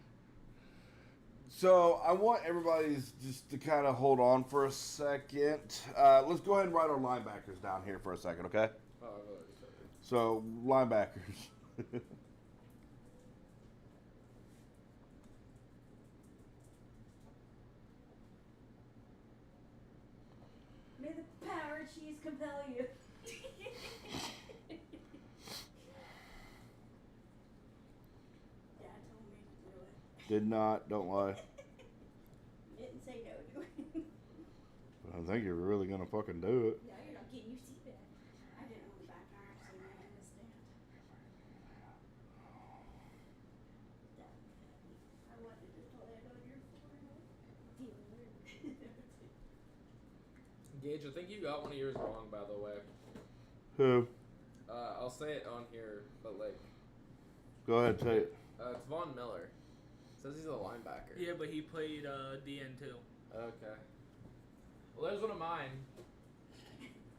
So I want everybody just to kind of hold on for a second. Let's go ahead and write our linebackers down here for a second, okay? Oh, I've already started. So linebackers. May the power of cheese compel you. Dad told me to do it. Did not. Don't lie. Didn't say no to it. I don't think you're really gonna fucking do it. No, you're not getting your seat back. I didn't on the back. I actually made in the stand. I wanted to land on your forehead. Gage, I think you got one of yours wrong, by the way. Who? I'll say it on here, but like, Go ahead, say it. it's Von Miller. It says he's a linebacker. Yeah, but he played DN too. Okay. Well, there's one of mine.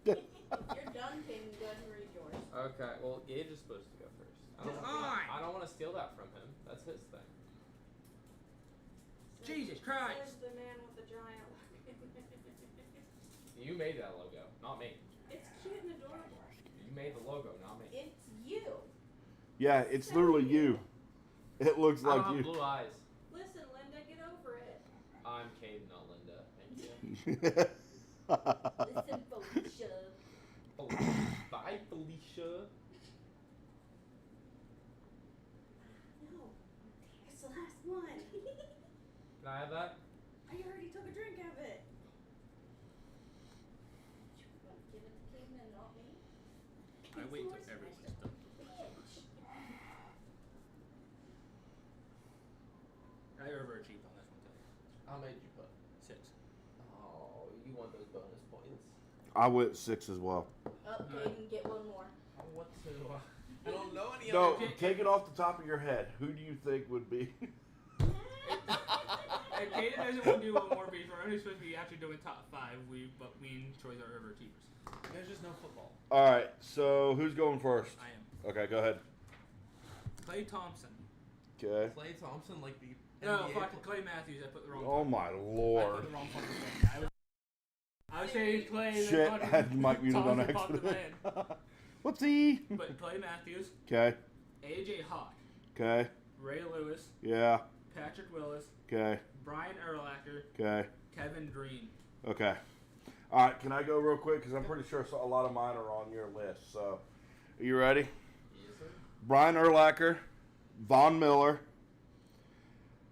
You're done, King. Go ahead and read yours. Okay. Well, Gage is supposed to go first. Fine. I don't want to steal that from him. That's his thing. Jesus Christ. Says the man with the giant You made that logo, not me. It's cute and adorable. You made the logo, not me. It's you. Yeah, it's literally you. It looks I like don't have you. blue eyes. Listen, Linda, get over it. I'm Cade, not Linda. Thank you. Listen, Felicia. Bye, Felicia. No. It's the last one. Can I have that? I already took a drink of it. You want to give it to King and not me? I wait till everyone's done. I overachieved on this one too. How many did you put? 6. Oh, you want those bonus points. I went 6 as well. Oh, Caden, get one more. How what to. I don't know any No, other. take it off the top of your head. Who do you think would be? If Kaden doesn't want to do one more piece, we're only supposed to be actually doing top 5. But me and Troy's are overachievers. There's just no football. All right, so who's going first? I am. Okay, go ahead. Clay Thompson. Okay. Clay Thompson, like the No, NBA fucking Clay Matthews. I put the wrong. Oh my I lord. put the wrong fucking thing. I was saying Clay. then Shit, I fucking had Mike muted on Thompson popped in my accident. head. Whoopsie. But Clay Matthews, Okay, AJ Hawk, okay, Ray Lewis, yeah, Patrick Willis, okay, Brian Urlacher, okay, Kevin Green. okay. All right, can I go real quick? Because I'm pretty sure a lot of mine are on your list. So, are you ready? Yes, sir. Brian Urlacher, Von Miller,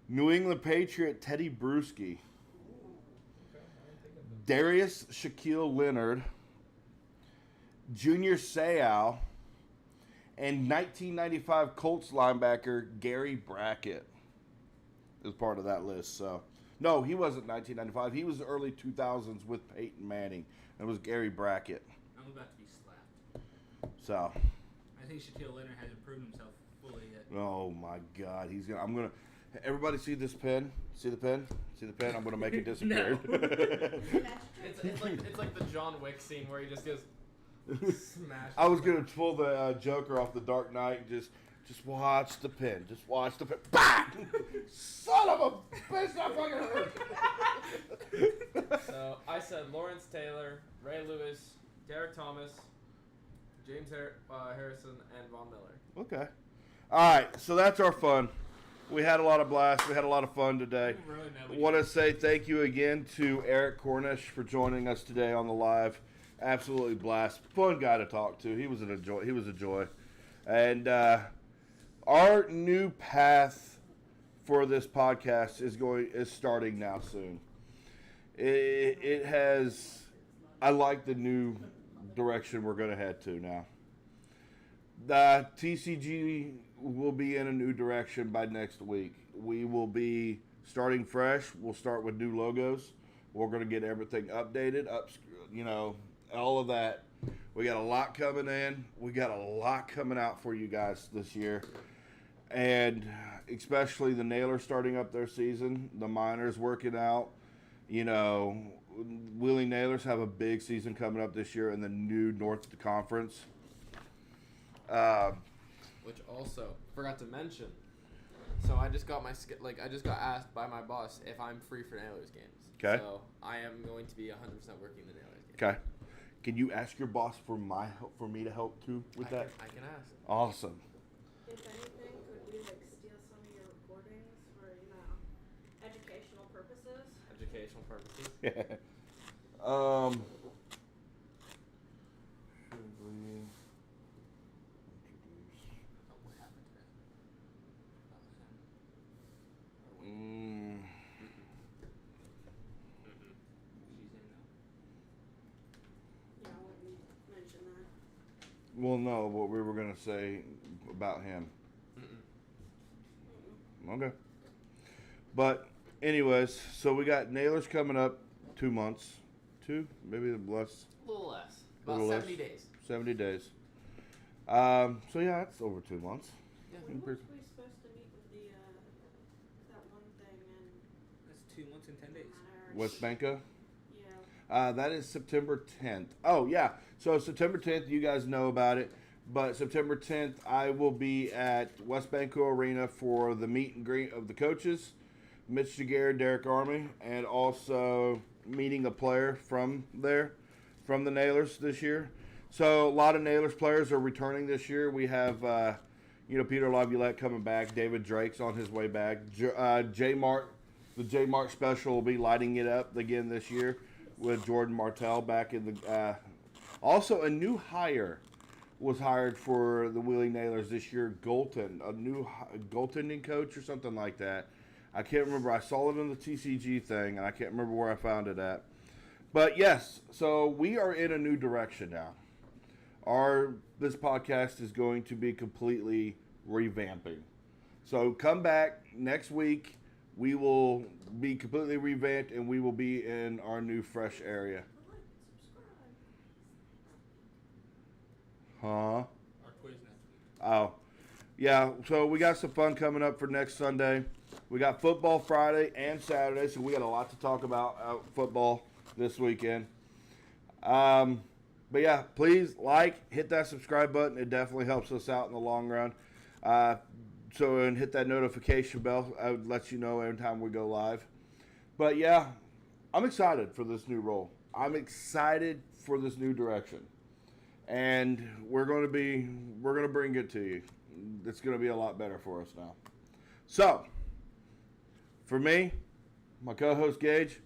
New England Patriot Teddy Bruschi, Darius Shaquille Leonard, Junior Seau, and 1995 Colts linebacker Gary Brackett is part of that list. So, no, he wasn't 1995. He was the early 2000s with Peyton Manning. It was Gary Brackett. I'm about to be slapped. So, I think Shaquille Leonard hasn't proven himself fully yet. oh my God, I'm gonna. Everybody see this pen? See the pen? See the pen? I'm gonna make it disappear. It's like the John Wick scene where he just goes smash. I was gonna pull the Joker off the Dark Knight and just watch the pen. Just watch the pen. Bah! Son of a bitch! That fucking hurt. So I said Lawrence Taylor, Ray Lewis, Derek Thomas, James Harrison, and Von Miller. Okay. All right. So that's our fun. We had a lot of blast. We had a lot of fun today. Really know Want to say thank you again to Eric Cornish for joining us today on the live. Absolutely blast. Fun guy to talk to. He was a joy. And our new path for this podcast is starting now soon. It has. I like the new direction we're going to head to now. The TCG will be in a new direction by next week. We will be starting fresh. We'll start with new logos. We're going to get everything updated, all of that. We got a lot coming in. We got a lot coming out for you guys this year. And especially the Nailers starting up their season, the Miners working out. Wheeling Nailers have a big season coming up this year in the new North Conference. Which also forgot to mention. So I just got asked by my boss if I'm free for Nailers games. Okay. So I am going to be 100% working the Nailers games. Okay. Can you ask your boss for my help, for me to help too with that? I can ask. Awesome. If anything, could we steal some of your recordings for educational purposes? Educational purposes. Yeah. Should we introduce? What happened to that? She's in now. Yeah, I wouldn't mention that. Well, no, what we were gonna say about him. Okay. But, anyways, so we got Nailers coming up 2 months. 2? Maybe less. A little less. About Little less. 70 days. 70 days. So yeah, that's over 2 months. Yeah. When was we supposed to meet with the that one thing in That's 2 months and 10 days. West Banco. Yeah. That is September 10th. Oh, yeah. So September 10th, you guys know about it. But September 10th, I will be at West Banco Arena for the meet and greet of the coaches, Mitch Daguerre, Derek Army, and also meeting a player from there, from the Nailers this year. So a lot of Nailers players are returning this year. We have, Peter Laviolette coming back. David Drake's on his way back. J Mart, the J Mart special will be lighting it up again this year with Jordan Martell back in the. Also, a new hire was hired for the Wheeling Nailers this year. Golton, a new goaltending coach or something like that. I can't remember. I saw it in the TCG thing, and I can't remember where I found it at. But yes, so we are in a new direction now. This podcast is going to be completely revamping. So come back next week. We will be completely revamped, and we will be in our new fresh area. Like and subscribe. Huh? Oh, yeah. So we got some fun coming up for next Sunday. We got football Friday and Saturday, so we got a lot to talk about football this weekend. But yeah, please hit that subscribe button. It definitely helps us out in the long run. And hit that notification bell. I would let you know every time we go live. But yeah, I'm excited for this new role. I'm excited for this new direction. And we're going to bring it to you. It's going to be a lot better for us now. So, for me, my co-host Gage,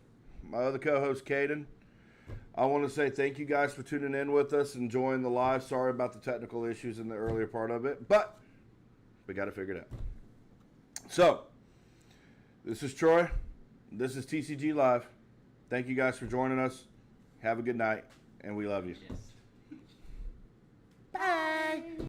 my other co-host Caden, I want to say thank you guys for tuning in with us and joining the live. Sorry about the technical issues in the earlier part of it, but we got to figure it out. So, this is Troy. This is TCG Live. Thank you guys for joining us. Have a good night, and we love you. Yes.